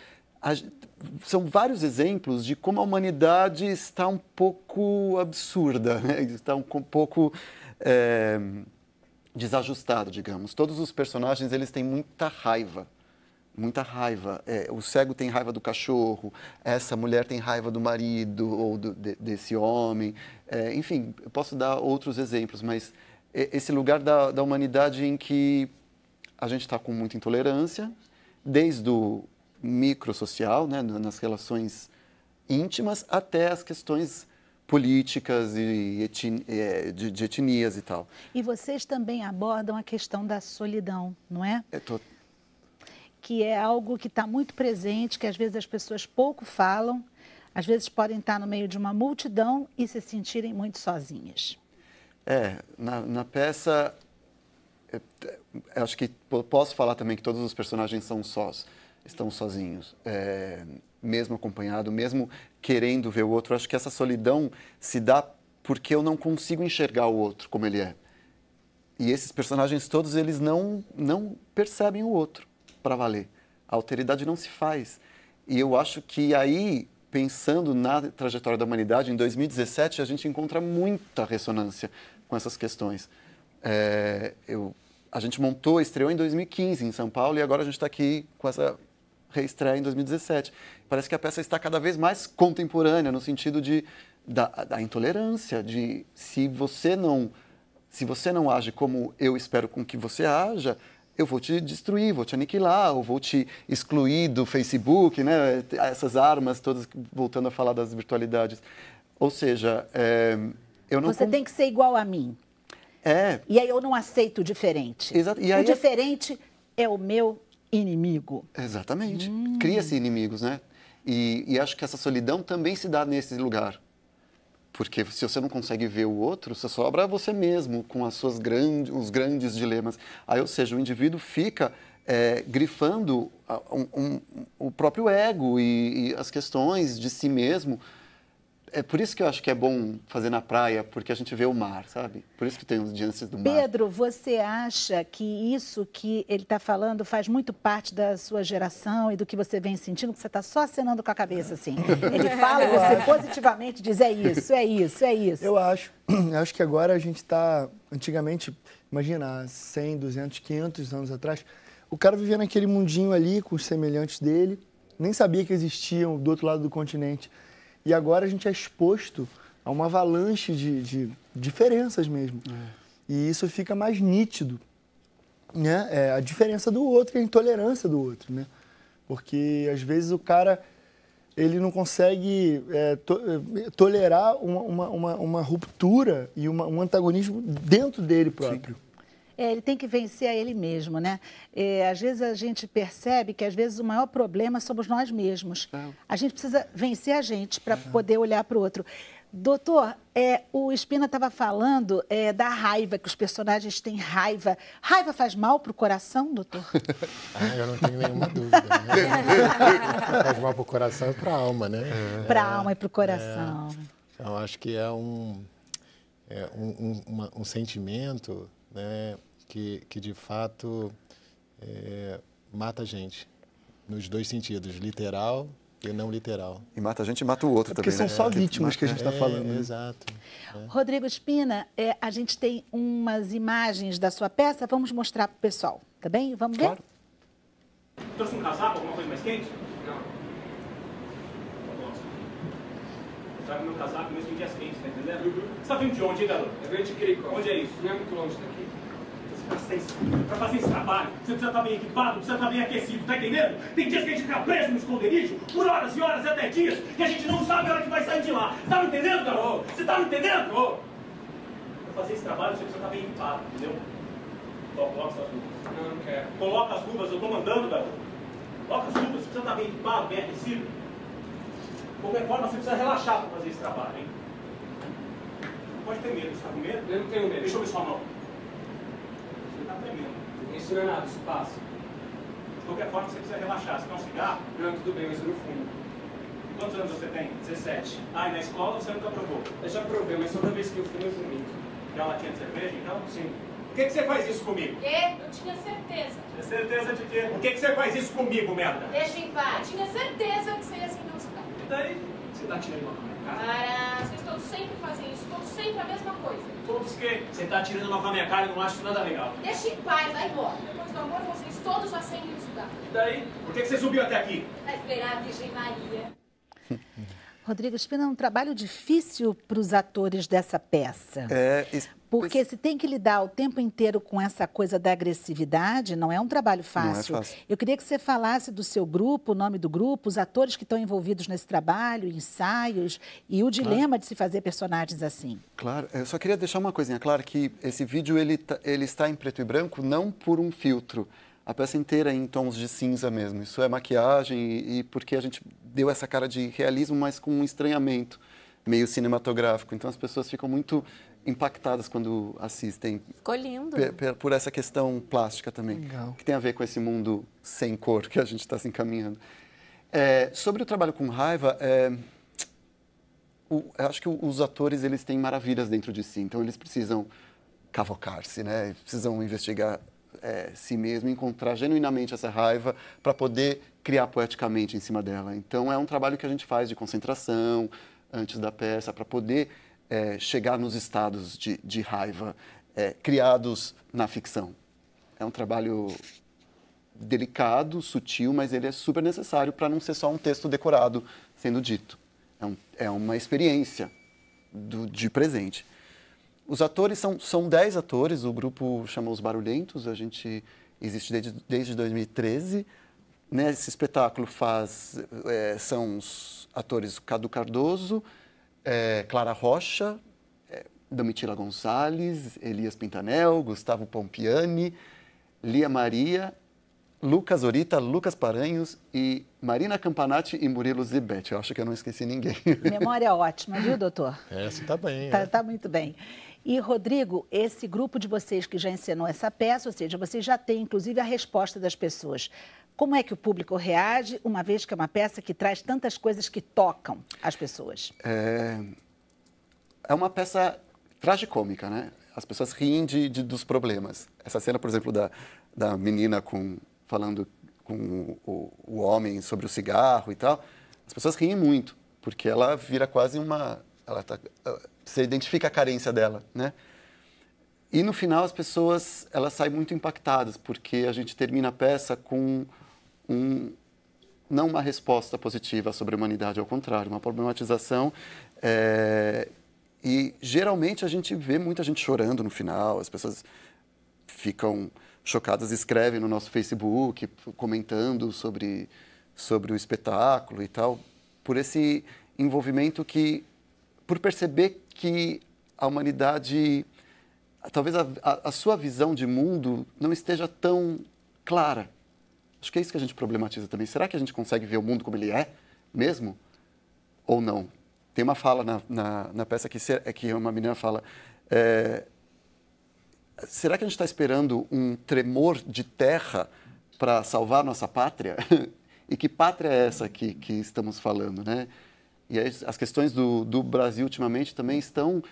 são vários exemplos de como a humanidade está um pouco absurda, né? Está um pouco desajustada, digamos. Todos os personagens, eles têm muita raiva. Muita raiva. O cego tem raiva do cachorro, essa mulher tem raiva do marido ou desse homem. Enfim, eu posso dar outros exemplos, mas esse lugar da humanidade em que a gente está com muita intolerância, desde o microsocial, né, nas relações íntimas, até as questões políticas e de etnias e tal. E vocês também abordam a questão da solidão, não é? Que é algo que está muito presente, que às vezes as pessoas pouco falam, às vezes podem estar no meio de uma multidão e se sentirem muito sozinhas. Na peça, acho que posso falar também que todos os personagens estão sozinhos, mesmo acompanhado, mesmo querendo ver o outro. Acho que essa solidão se dá porque eu não consigo enxergar o outro como ele é. E esses personagens todos, eles não percebem o outro para valer. A alteridade não se faz. E eu acho que aí, pensando na trajetória da humanidade, em 2017, a gente encontra muita ressonância com essas questões. A gente estreou em 2015 em São Paulo, e agora a gente está aqui com essa reestreia em 2017. Parece que a peça está cada vez mais contemporânea, no sentido da intolerância, de se você não age como eu espero com que você haja, eu vou te destruir, vou te aniquilar, ou vou te excluir do Facebook, né? Essas armas todas, voltando a falar das virtualidades. Ou seja, eu não... Você tem que ser igual a mim. E aí eu não aceito o diferente. Exato. E aí o diferente é o meu inimigo. Exatamente. Cria-se inimigos, né? E acho que essa solidão também se dá nesse lugar. Porque se você não consegue ver o outro, você sobra você mesmo com os grandes dilemas. Aí, ou seja, o indivíduo fica grifando o próprio ego e as questões de si mesmo. É por isso que eu acho que é bom fazer na praia, porque a gente vê o mar, sabe? Por isso que tem os diantes do mar. Pedro, você acha que isso que ele está falando faz muito parte da sua geração e do que você vem sentindo? Que você está só acenando com a cabeça, assim. Ele fala, você positivamente diz, é isso, é isso, é isso. Eu acho que agora a gente está... Antigamente, imagina, 100, 200, 500 anos atrás, o cara vivia naquele mundinho ali com os semelhantes dele nem sabia que existiam do outro lado do continente. E agora a gente é exposto a uma avalanche de diferenças mesmo. E isso fica mais nítido, né? A diferença do outro e a intolerância do outro, né? Porque, às vezes, o cara ele não consegue tolerar uma ruptura e um antagonismo dentro dele próprio. Ele tem que vencer a ele mesmo, né? Às vezes a gente percebe que, às vezes, o maior problema somos nós mesmos. A gente precisa vencer a gente para poder olhar para o outro. Doutor, o Spina estava falando da raiva, que os personagens têm raiva. Raiva faz mal para o coração, doutor? Eu não tenho nenhuma dúvida. Né? Faz mal para o coração e para a alma, né? Para a alma e para o coração. Então, acho que é um sentimento, né, que de fato mata a gente, nos dois sentidos, literal e não literal. E mata a gente e mata o outro também. Porque são só vítimas que a gente está falando. Né? Exato. Rodrigo Spina, a gente tem umas imagens da sua peça, vamos mostrar para o pessoal, tá bem? Vamos ver? Claro. Trouxe um casaco, alguma coisa mais quente? Não. Traga meu casaco mesmo em dias quentes, tá entendendo? Você está vindo de onde, hein, garoto? Eu venho de Cricó. Onde é isso? Não é muito longe daqui. Para fazer esse trabalho, você precisa estar bem equipado, precisa estar bem aquecido, tá entendendo? Tem dias que a gente fica preso no esconderijo, por horas e horas e até dias, e a gente não sabe a hora que vai sair de lá. Tá me entendendo, garoto? Você tá me entendendo? Para fazer esse trabalho, você precisa estar bem equipado, entendeu? Coloca essas luvas. Não quero. Coloca as luvas, eu tô mandando, garoto. Coloca as luvas, você precisa estar bem equipado, bem aquecido. De qualquer forma, você precisa relaxar para fazer esse trabalho, hein? Não pode ter medo, você tá com medo? Eu não tenho medo. Deixa eu ver sua mão. Você tá tremendo. Isso não é nada, isso passa. De qualquer forma, você precisa relaxar. Você quer um cigarro? Não, tudo bem, mas eu não fumo. Quantos anos você tem? 17. Ah, e na escola você nunca provou? Eu já provei, mas toda vez que eu fumo, eu vomito. Quer uma latinha de cerveja, então? Sim. Por que você faz isso comigo? Quê? Eu tinha certeza. Tinha certeza de quê? Por que você faz isso comigo, merda? Deixa em paz. Eu tinha certeza que você ia se enroscar. E daí? Você tá tirando uma com a minha cara? Para, vocês todos sempre fazem isso, todos sempre a mesma coisa. Todos que? Você tá tirando uma com a minha cara e não acho nada legal. Deixa em paz, vai embora. Depois do amor, vocês todos acendem o cigarro. E daí? Por que você subiu até aqui? Pra esperar a Virgem Maria. Rodrigo Spina, é um trabalho difícil para os atores dessa peça. Porque se tem que lidar o tempo inteiro com essa coisa da agressividade, não é um trabalho fácil. Não é fácil. Eu queria que você falasse do seu grupo, o nome do grupo, os atores que estão envolvidos nesse trabalho, ensaios e o dilema de se fazer personagens assim. Claro, eu só queria deixar uma coisinha clara, que esse vídeo ele está em preto e branco não por um filtro. A peça inteira é em tons de cinza mesmo. Isso é maquiagem e porque a gente deu essa cara de realismo, mas com um estranhamento meio cinematográfico. Então as pessoas ficam muito impactadas quando assistem. Ficou lindo. Por essa questão plástica também, Legal. que tem a ver com esse mundo sem cor que a gente está se encaminhando. Sobre o trabalho com raiva, eu acho que os atores eles têm maravilhas dentro de si, então eles precisam cavocar-se, né? Precisam investigar si mesmo, encontrar genuinamente essa raiva para poder criar poeticamente em cima dela. Então é um trabalho que a gente faz de concentração antes da peça para poder chegar nos estados de raiva criados na ficção. É um trabalho delicado, sutil, mas ele é super necessário para não ser só um texto decorado sendo dito. É uma experiência de presente. Os atores são 10 atores, o grupo chama Os Barulhentos, a gente existe desde 2013. Nesse espetáculo são os atores Cadu Cardoso, Clara Rocha, Domitila Gonçalves, Elias Pintanel, Gustavo Pompiani, Lia Maria, Lucas Orita, Lucas Paranhos e Marina Campanati e Murilo Zibete. Eu acho que eu não esqueci ninguém. Memória ótima, viu, doutor? Essa tá bem. Tá muito bem. E, Rodrigo, esse grupo de vocês que já encenou essa peça, ou seja, vocês já têm, inclusive, a resposta das pessoas. Como é que o público reage, uma vez que é uma peça que traz tantas coisas que tocam as pessoas? É uma peça tragicômica, né? As pessoas riem dos problemas. Essa cena, por exemplo, da menina falando com o homem sobre o cigarro e tal, as pessoas riem muito, porque ela vira quase você identifica a carência dela, né? E no final as pessoas, elas saem muito impactadas, porque a gente termina a peça com não uma resposta positiva sobre a humanidade, ao contrário, uma problematização. E geralmente a gente vê muita gente chorando no final, as pessoas ficam chocadas, escrevem no nosso Facebook, comentando sobre o espetáculo e tal, por esse envolvimento por perceber que a humanidade, talvez a sua visão de mundo não esteja tão clara. Acho que é isso que a gente problematiza também. Será que a gente consegue ver o mundo como ele é mesmo? Ou não? Tem uma fala na peça que uma menina fala, será que a gente está esperando um tremor de terra para salvar nossa pátria? E que pátria é essa que estamos falando, né? E as questões do Brasil ultimamente também estão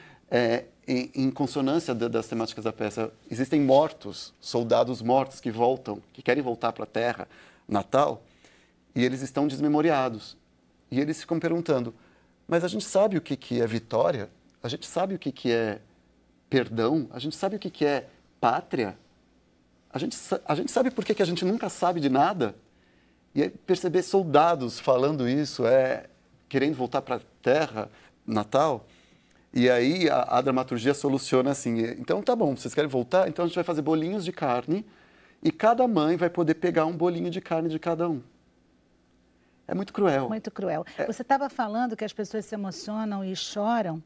em consonância das temáticas da peça. Existem mortos, soldados mortos que voltam, que querem voltar para a terra natal, e eles estão desmemoriados. E eles ficam perguntando, mas a gente sabe o que é vitória? A gente sabe o que é perdão? A gente sabe o que é pátria? A gente sabe por que a gente nunca sabe de nada? E aí perceber soldados falando isso, querendo voltar para a terra natal, e aí a dramaturgia soluciona assim, então tá bom, vocês querem voltar? Então a gente vai fazer bolinhos de carne e cada mãe vai poder pegar um bolinho de carne de cada um. É muito cruel. Muito cruel. Você estava falando que as pessoas se emocionam e choram.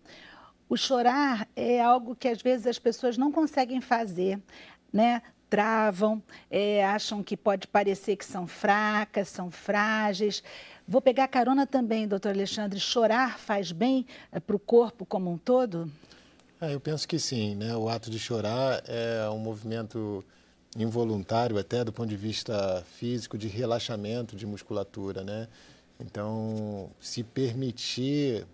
O chorar é algo que às vezes as pessoas não conseguem fazer, né? Travam, acham que pode parecer que são fracas, são frágeis. Vou pegar carona também, doutor Alexandre. Chorar faz bem para o corpo como um todo? Eu penso que sim, né? O ato de chorar é um movimento involuntário até do ponto de vista físico, de relaxamento de musculatura, né? Então, se permitir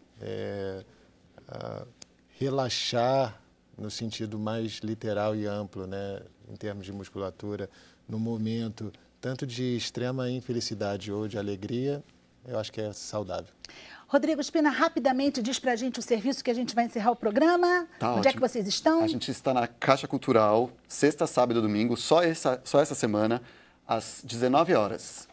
relaxar no sentido mais literal e amplo, né? Em termos de musculatura, no momento tanto de extrema infelicidade ou de alegria, eu acho que é saudável. Rodrigo Espina, rapidamente diz pra gente o serviço que a gente vai encerrar o programa. Tá Onde ótimo. é que vocês estão? A gente está na Caixa Cultural, sexta, sábado e domingo, só essa semana, às 19 horas.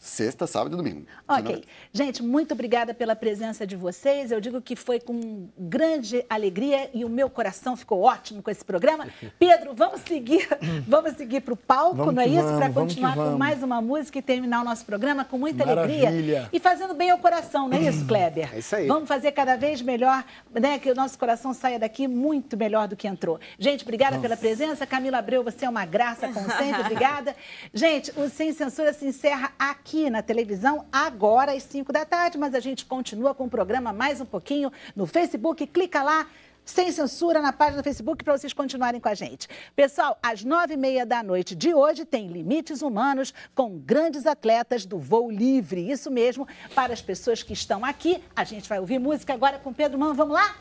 Sexta, sábado e domingo. Ok. Gente, muito obrigada pela presença de vocês. Eu digo que foi com grande alegria e o meu coração ficou ótimo com esse programa. Pedro, vamos seguir para o palco, não é isso? Para continuar com mais uma música e terminar o nosso programa com muita alegria. E fazendo bem ao coração, não é isso, Kleber? É isso aí. Vamos fazer cada vez melhor, né? Que o nosso coração saia daqui muito melhor do que entrou. Gente, obrigada pela presença. Camila Abreu, você é uma graça, como sempre. Obrigada. Gente, o Sem Censura se encerra aqui na televisão agora às 5 da tarde, mas a gente continua com o programa mais um pouquinho no Facebook. Clica lá, Sem Censura, na página do Facebook, para vocês continuarem com a gente. Pessoal, às 9h30 da noite de hoje tem Limites Humanos com grandes atletas do voo livre. Isso mesmo, para as pessoas que estão aqui. A gente vai ouvir música agora com Pedro Mano. Vamos lá?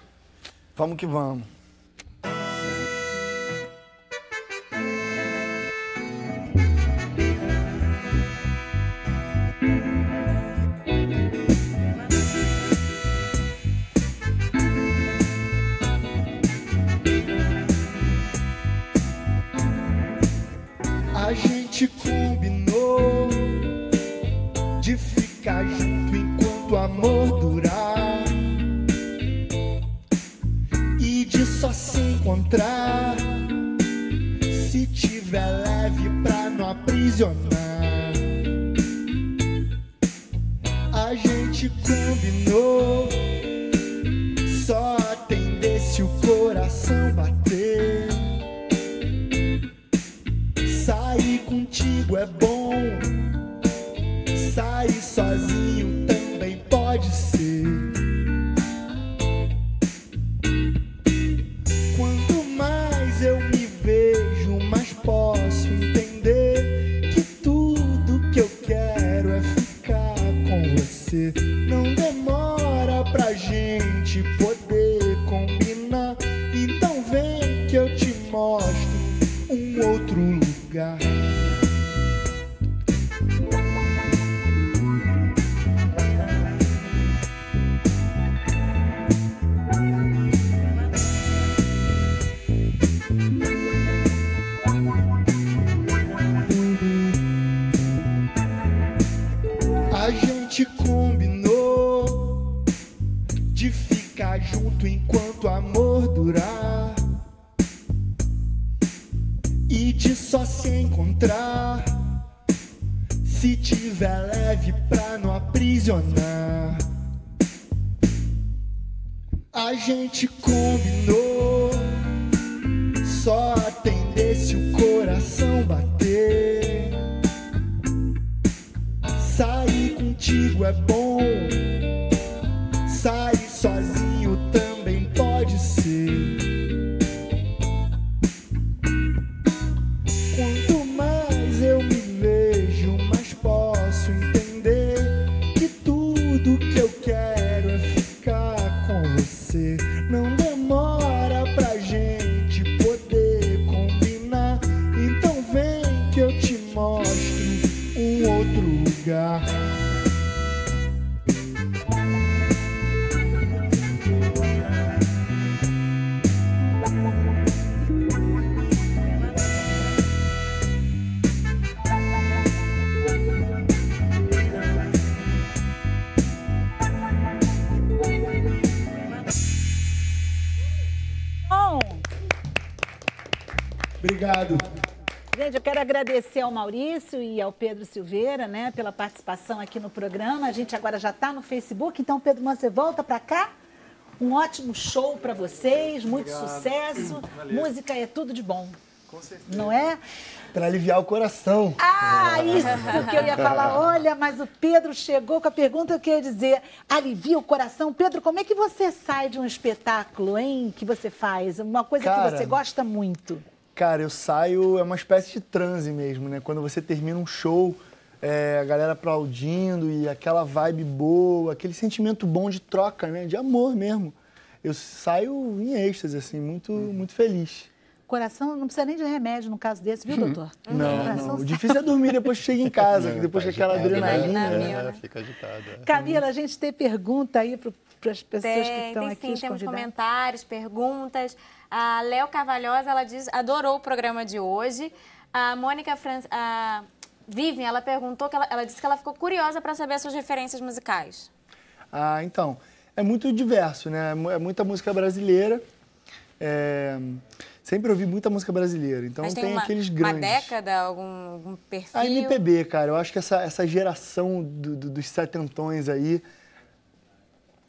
Vamos que vamos. A gente combinou de ficar junto enquanto o amor durar e de só se encontrar se tiver leve pra não aprisionar. A gente combinou só atender se o coração bater. Sair contigo é bom, sair sozinho também pode ser. Quanto mais eu me vejo, mais posso entender que tudo que eu quero é ficar com você. Não demora pra gente poder combinar, então vem que eu te mostro um outro lugar. ficar junto enquanto o amor durar, e de só se encontrar se tiver leve pra não aprisionar. A gente combinou só atender se o coração bater. Sair contigo é bom, sair sozinho também pode ser. Quanto mais eu me vejo, mais posso entender que tudo que eu quero é ficar com você. Não demora pra gente poder combinar, então vem que eu te mostro um outro lugar. Obrigado. Gente, eu quero agradecer ao Maurício e ao Pedro Silveira, né, pela participação aqui no programa. A gente agora já está no Facebook, então, Pedro, você volta para cá. Um ótimo show para vocês, muito sucesso. Valeu. Música é tudo de bom. Com certeza. Não é? Para aliviar o coração. Ah, isso que eu ia falar. Olha, mas o Pedro chegou com a pergunta que eu ia dizer. Alivia o coração. Pedro, como é que você sai de um espetáculo, hein, que você faz? Uma coisa que você gosta muito. Cara, eu saio, é uma espécie de transe mesmo, né? Quando você termina um show, a galera aplaudindo e aquela vibe boa, aquele sentimento bom de troca, né? De amor mesmo. Eu saio em êxtase, assim, muito feliz. Coração não precisa nem de remédio no caso desse, viu, doutor? Não. O difícil é dormir depois que chega em casa, depois que aquela adrenalina. Fica agitado. Camila, a gente tem pergunta aí para as pessoas que estão aqui. Sim, temos comentários, perguntas. A Léo Carvalhosa, ela diz, adorou o programa de hoje. A Mônica a Vivian, ela perguntou, ela disse que ela ficou curiosa para saber as suas referências musicais. Ah, então, é muito diverso, né? É muita música brasileira. Sempre ouvi muita música brasileira, então mas tem aqueles grandes. Uma década, algum perfil? A MPB, cara, eu acho que essa geração dos setentões aí,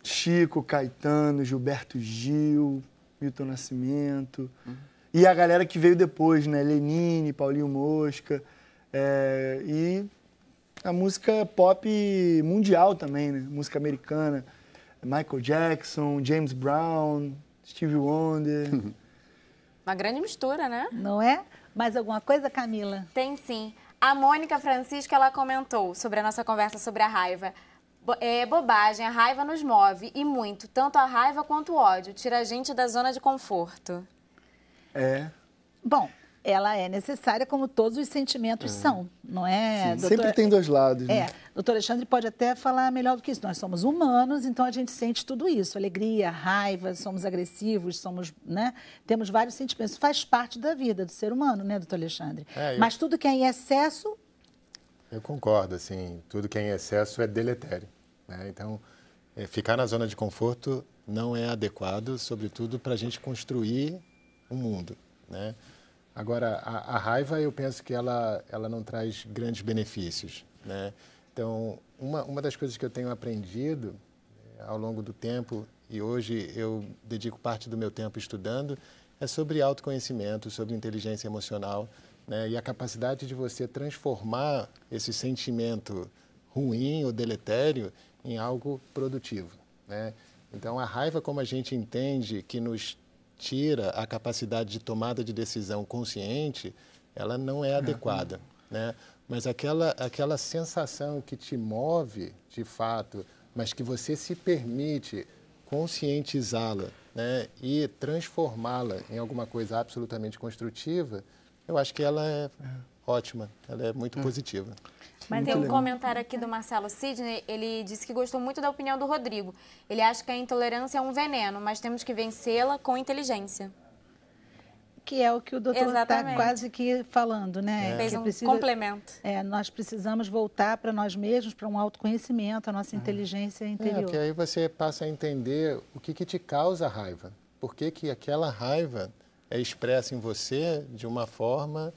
Chico, Caetano, Gilberto Gil, Milton Nascimento, e a galera que veio depois, né, Lenine, Paulinho Mosca, e a música pop mundial também, né, música americana, Michael Jackson, James Brown, Stevie Wonder. Uma grande mistura, né? Não é? Mais alguma coisa, Camila? Tem sim. A Mônica Francisca, ela comentou sobre a nossa conversa sobre a raiva. É bobagem, a raiva nos move, e muito. Tanto a raiva quanto o ódio. Tira a gente da zona de conforto. Bom, ela é necessária como todos os sentimentos são, não é? Sim, sempre tem dois lados, né? Doutor Alexandre pode até falar melhor do que isso. Nós somos humanos, então a gente sente tudo isso. Alegria, raiva, somos agressivos, né? Temos vários sentimentos. Isso faz parte da vida do ser humano, né, doutor Alexandre? Mas tudo que é em excesso... Eu concordo, assim, tudo que é em excesso é deletério, né? Então, ficar na zona de conforto não é adequado, sobretudo para a gente construir um mundo, né? Agora, a raiva, eu penso que ela não traz grandes benefícios, né? Então, uma das coisas que eu tenho aprendido ao longo do tempo, e hoje eu dedico parte do meu tempo estudando, é sobre autoconhecimento, sobre inteligência emocional, né? E a capacidade de você transformar esse sentimento ruim ou deletério em algo produtivo, né? Então, a raiva, como a gente entende que nos tira a capacidade de tomada de decisão consciente, ela não é adequada, né? Mas aquela sensação que te move, de fato, mas que você se permite conscientizá-la, né, e transformá-la em alguma coisa absolutamente construtiva, eu acho que ela é ótima, ela é muito positiva. Mas tem um comentário aqui do Marcelo Sidney, ele disse que gostou muito da opinião do Rodrigo. Ele acha que a intolerância é um veneno, mas temos que vencê-la com inteligência. Que é o que o doutor está Exatamente. quase que falando, né? Fez Que um complemento. Nós precisamos voltar para nós mesmos, para um autoconhecimento, a nossa inteligência interior. Porque aí você passa a entender o que te causa raiva. Por que aquela raiva é expressa em você de uma forma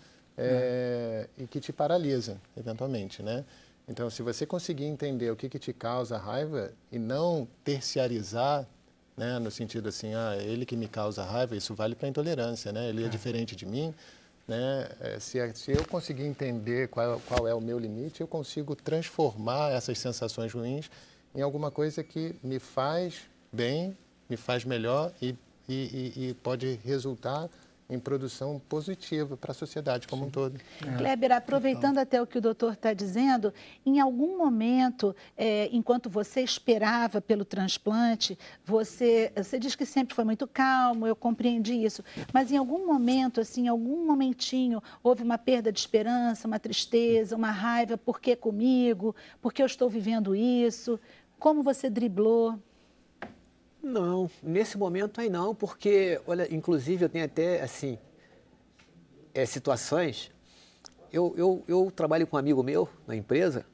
e que te paralisa, eventualmente, né? Então, se você conseguir entender o que te causa raiva e não terciarizar, né, no sentido assim, ele que me causa raiva, isso vale para a intolerância, né? Ele é diferente de mim, né? Se eu conseguir entender qual é o meu limite, eu consigo transformar essas sensações ruins em alguma coisa que me faz bem, me faz melhor e pode resultar em produção positiva para a sociedade como um todo. Kleber, aproveitando até o que o doutor está dizendo, em algum momento, enquanto você esperava pelo transplante, você diz que sempre foi muito calmo, eu compreendi isso, mas em algum momento, assim, em algum momentinho, houve uma perda de esperança, uma tristeza, uma raiva, por que comigo? Por que eu estou vivendo isso? Como você driblou? Não, nesse momento aí não, porque, olha, inclusive eu tenho até, assim, situações, eu trabalho com um amigo meu na empresinha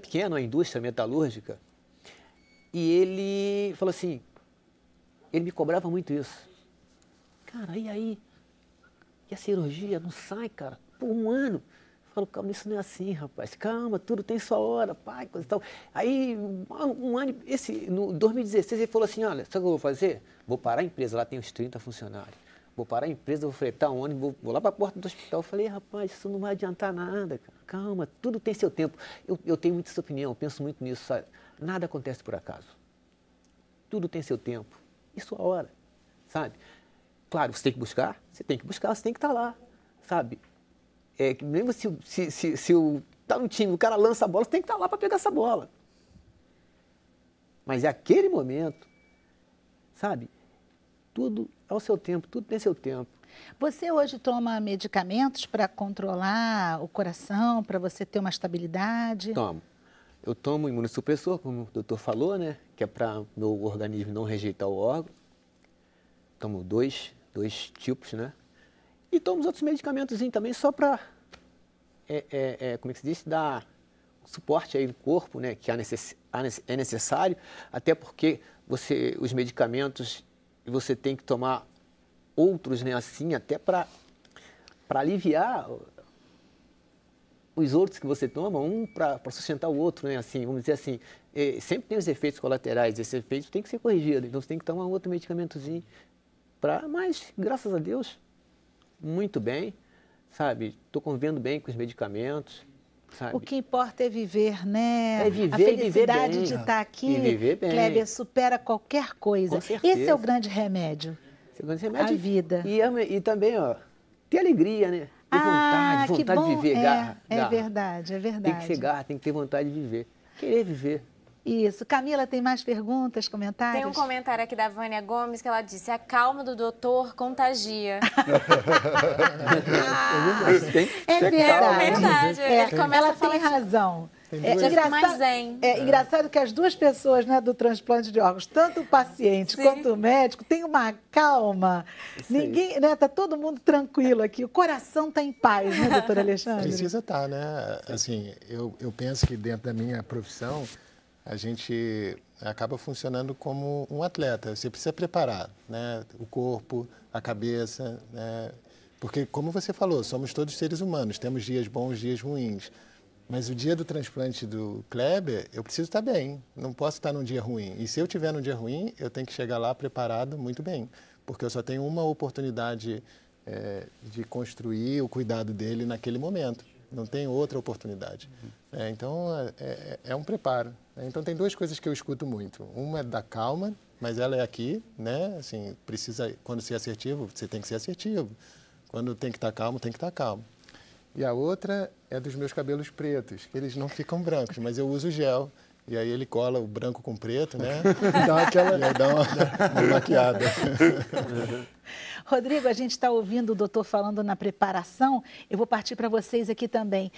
pequena, uma indústria metalúrgica, e ele falou assim, ele me cobrava muito isso. Cara, e aí? E a cirurgia não sai, cara, por um ano? Eu falo, calma, isso não é assim, rapaz. Calma, tudo tem sua hora, pai, coisa e tal. Aí, um ano, no 2016, ele falou assim, olha, sabe o que eu vou fazer? Vou parar a empresa, lá tem uns 30 funcionários. Vou parar a empresa, vou fretar um ônibus, vou lá para a porta do hospital. Eu falei, rapaz, isso não vai adiantar nada, cara. Calma, tudo tem seu tempo. Eu tenho muito essa opinião, eu penso muito nisso, sabe? Nada acontece por acaso. Tudo tem seu tempo e sua hora, sabe? Claro, você tem que buscar, você tem que estar lá, sabe? Mesmo se tá no time, o cara lança a bola, você tem que estar lá para pegar essa bola. Mas é aquele momento, sabe? Tudo ao seu tempo, tudo tem seu tempo. Você hoje toma medicamentos para controlar o coração, para você ter uma estabilidade? Tomo. Eu tomo imunossupressor, como o doutor falou, né? Que é para meu organismo não rejeitar o órgão. Tomo dois tipos, né? E tomo os outros medicamentos também só para, como é que se diz, dar suporte aí no corpo, né, que é necessário, até porque os medicamentos, você tem que tomar outros, né, assim, até para aliviar os outros que você toma, um para sustentar o outro, né, assim, vamos dizer assim, sempre tem os efeitos colaterais, esse efeito tem que ser corrigido, então você tem que tomar outro medicamentozinho, mas, graças a Deus, muito bem, sabe? Estou convivendo bem com os medicamentos, sabe? O que importa é viver, né? É viver, a felicidade viver bem, de estar aqui, e viver bem. Kleber, supera qualquer coisa. Com certeza. Esse é o grande remédio. Esse é o grande remédio. A vida. E também, ó, ter alegria, né? Ter vontade de viver, garra. É verdade, é verdade. Tem que ser garra, tem que ter vontade de viver. Querer viver. Isso. Camila, tem mais perguntas, comentários? Tem um comentário aqui da Vânia Gomes que ela disse, a calma do doutor contagia. É verdade. Ela tem razão. Engraçado que as duas pessoas, né, do transplante de órgãos, tanto o paciente quanto o médico, tem uma calma. Ninguém, né, tá todo mundo tranquilo aqui. O coração está em paz, né, doutor Alexandre? Precisa estar, né? Assim, eu penso que dentro da minha profissão, a gente acaba funcionando como um atleta. Você precisa preparar, né, o corpo, a cabeça, né? Porque, como você falou, somos todos seres humanos, temos dias bons, dias ruins. Mas o dia do transplante do Kleber, eu preciso estar bem, não posso estar num dia ruim. E se eu tiver num dia ruim, eu tenho que chegar lá preparado muito bem, porque eu só tenho uma oportunidade de construir o cuidado dele naquele momento. Não tem outra oportunidade. Então, é um preparo. Então, tem duas coisas que eu escuto muito. Uma é da calma, mas ela é aqui, né? Assim, precisa, quando ser assertivo, você tem que ser assertivo. Quando tem que estar calmo, tem que estar calmo. E a outra é dos meus cabelos pretos, que eles não ficam brancos, mas eu uso gel. e aí ele cola o branco com preto, né? Dá aquela... E aí dá uma maquiada. Rodrigo, a gente está ouvindo o doutor falando na preparação, eu vou partir para vocês aqui também.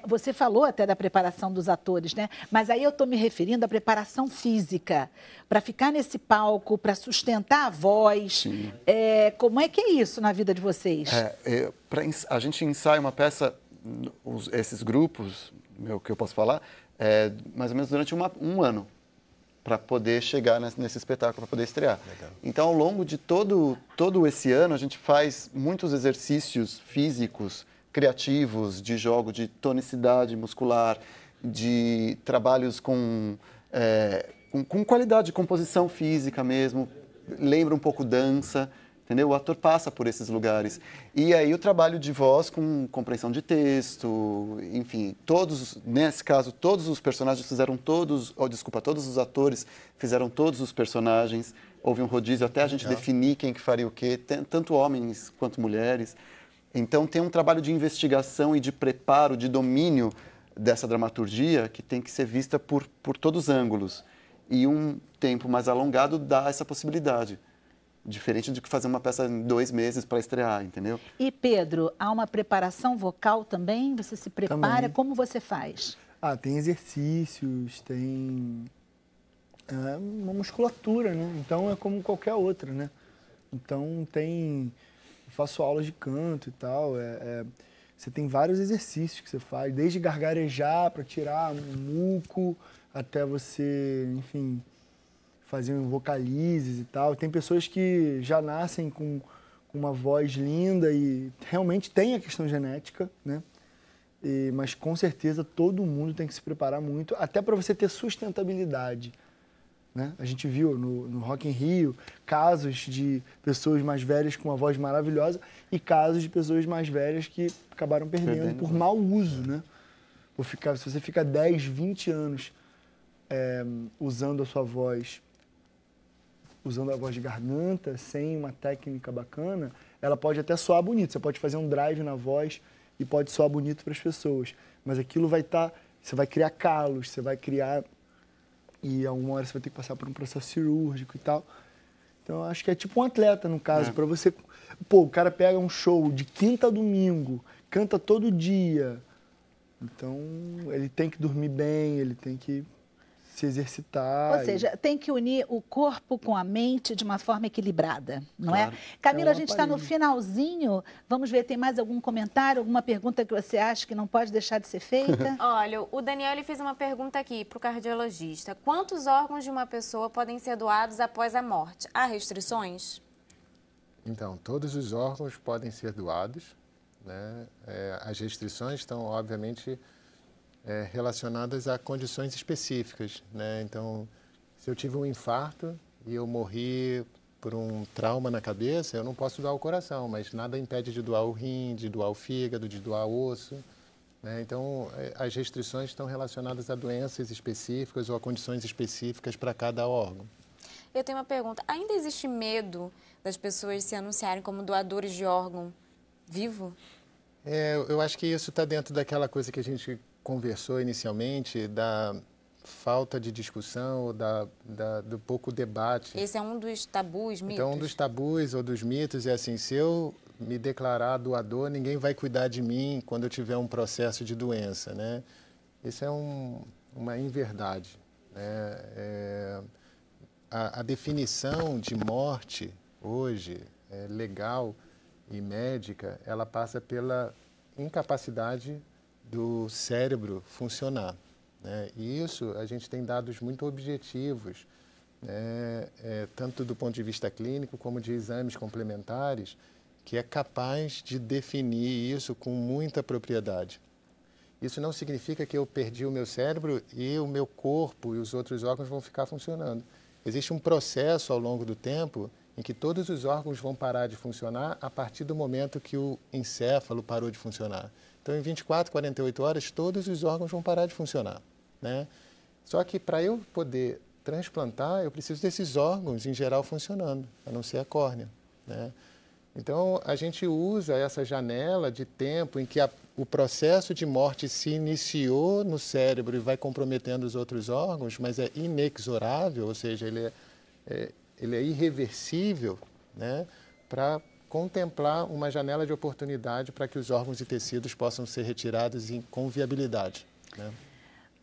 Você falou até da preparação dos atores, né? Mas aí eu estou me referindo à preparação física, para ficar nesse palco, para sustentar a voz. Como é que é isso na vida de vocês? A gente ensaia uma peça, esses grupos, que eu posso falar, mais ou menos durante um ano, para poder chegar nesse espetáculo, para poder estrear. Legal. Então, ao longo de todo esse ano, a gente faz muitos exercícios físicos, criativos, de jogo de tonicidade muscular, de trabalhos com qualidade de composição física mesmo, lembra um pouco dança, entendeu? O ator passa por esses lugares. E aí o trabalho de voz com compreensão de texto, enfim, nesse caso, todos os personagens fizeram todos os atores fizeram todos os personagens. Houve um rodízio até a gente definir quem que faria o quê, tanto homens quanto mulheres. Então tem um trabalho de investigação e de preparo, de domínio dessa dramaturgia que tem que ser vista por todos os ângulos. E um tempo mais alongado dá essa possibilidade. Diferente de fazer uma peça em 2 meses para estrear, entendeu? E, Pedro, há uma preparação vocal também? Você se prepara? Também. Como você faz? Tem exercícios, tem uma musculatura, né? Então é como qualquer outra, né? Então eu faço aulas de canto e tal. Você tem vários exercícios que você faz, desde gargarejar para tirar um muco, até você, enfim, fazer vocalizes e tal. Tem pessoas que já nascem com uma voz linda e realmente tem a questão genética, né? Mas com certeza todo mundo tem que se preparar muito, até para você ter sustentabilidade, né? A gente viu no Rock in Rio casos de pessoas mais velhas com uma voz maravilhosa e casos de pessoas mais velhas que acabaram perdendo por mau uso, né? Se você fica 10, 20 anos usando a sua voz, usando a voz de garganta, sem uma técnica bacana, ela pode até soar bonito. Você pode fazer um drive na voz e pode soar bonito para as pessoas. Mas aquilo você vai criar calos, você vai criar... E alguma hora você vai ter que passar por um processo cirúrgico e tal. Então, eu acho que é tipo um atleta, no caso, para você... o cara pega um show de quinta a domingo, canta todo dia. Então, ele tem que dormir bem, ele tem que se exercitar. Ou seja, tem que unir o corpo com a mente de uma forma equilibrada, não é? Camila, a gente está no finalzinho. Vamos ver, tem mais algum comentário, alguma pergunta que você acha que não pode deixar de ser feita? Olha, o Daniel ele fez uma pergunta aqui para o cardiologista. Quantos órgãos de uma pessoa podem ser doados após a morte? Há restrições? Então, todos os órgãos podem ser doados, né? As restrições estão, obviamente, relacionadas a condições específicas, né? Então, se eu tive um infarto e eu morri por um trauma na cabeça, eu não posso doar o coração, mas nada impede de doar o rim, de doar o fígado, de doar o osso, né? Então, as restrições estão relacionadas a doenças específicas ou a condições específicas para cada órgão. Eu tenho uma pergunta. Ainda existe medo das pessoas se anunciarem como doadores de órgão vivo? Eu acho que isso está dentro daquela coisa que a gente conversou inicialmente, da falta de discussão, do pouco debate. Esse é um dos tabus, mitos? Então, um dos tabus ou dos mitos é assim, se eu me declarar doador, ninguém vai cuidar de mim quando eu tiver um processo de doença, né? Isso é uma inverdade, né? A definição de morte hoje, legal e médica, ela passa pela incapacidade do cérebro funcionar, né? E isso a gente tem dados muito objetivos, né? Tanto do ponto de vista clínico como de exames complementares, que é capaz de definir isso com muita propriedade. Isso não significa que eu perdi o meu cérebro e o meu corpo e os outros órgãos vão ficar funcionando. Existe um processo ao longo do tempo em que todos os órgãos vão parar de funcionar a partir do momento que o encéfalo parou de funcionar. Então, em 24, 48 horas, todos os órgãos vão parar de funcionar, né? Só que para eu poder transplantar, eu preciso desses órgãos, em geral, funcionando, a não ser a córnea, né? Então, a gente usa essa janela de tempo em que o processo de morte se iniciou no cérebro e vai comprometendo os outros órgãos, mas é inexorável, ou seja, ele é irreversível, né, para contemplar uma janela de oportunidade para que os órgãos e tecidos possam ser retirados com viabilidade, né?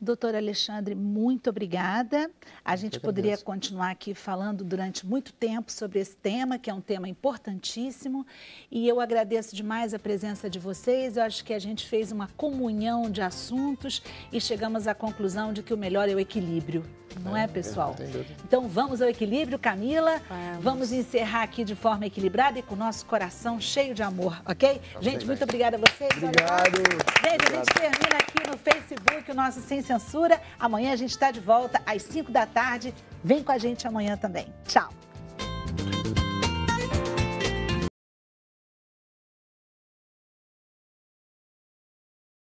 Doutor Alexandre, muito obrigada. A gente poderia continuar aqui falando durante muito tempo sobre esse tema, que é um tema importantíssimo. E eu agradeço demais a presença de vocês. Eu acho que a gente fez uma comunhão de assuntos e chegamos à conclusão de que o melhor é o equilíbrio. Não é, pessoal? Então vamos ao equilíbrio, Camila. Vamos encerrar aqui de forma equilibrada e com o nosso coração cheio de amor, ok? Gente, muito obrigada a vocês. Obrigado. Gente, a gente termina aqui no Facebook o nosso Sem Censura. Amanhã a gente está de volta às 5 da tarde. Vem com a gente amanhã também. Tchau.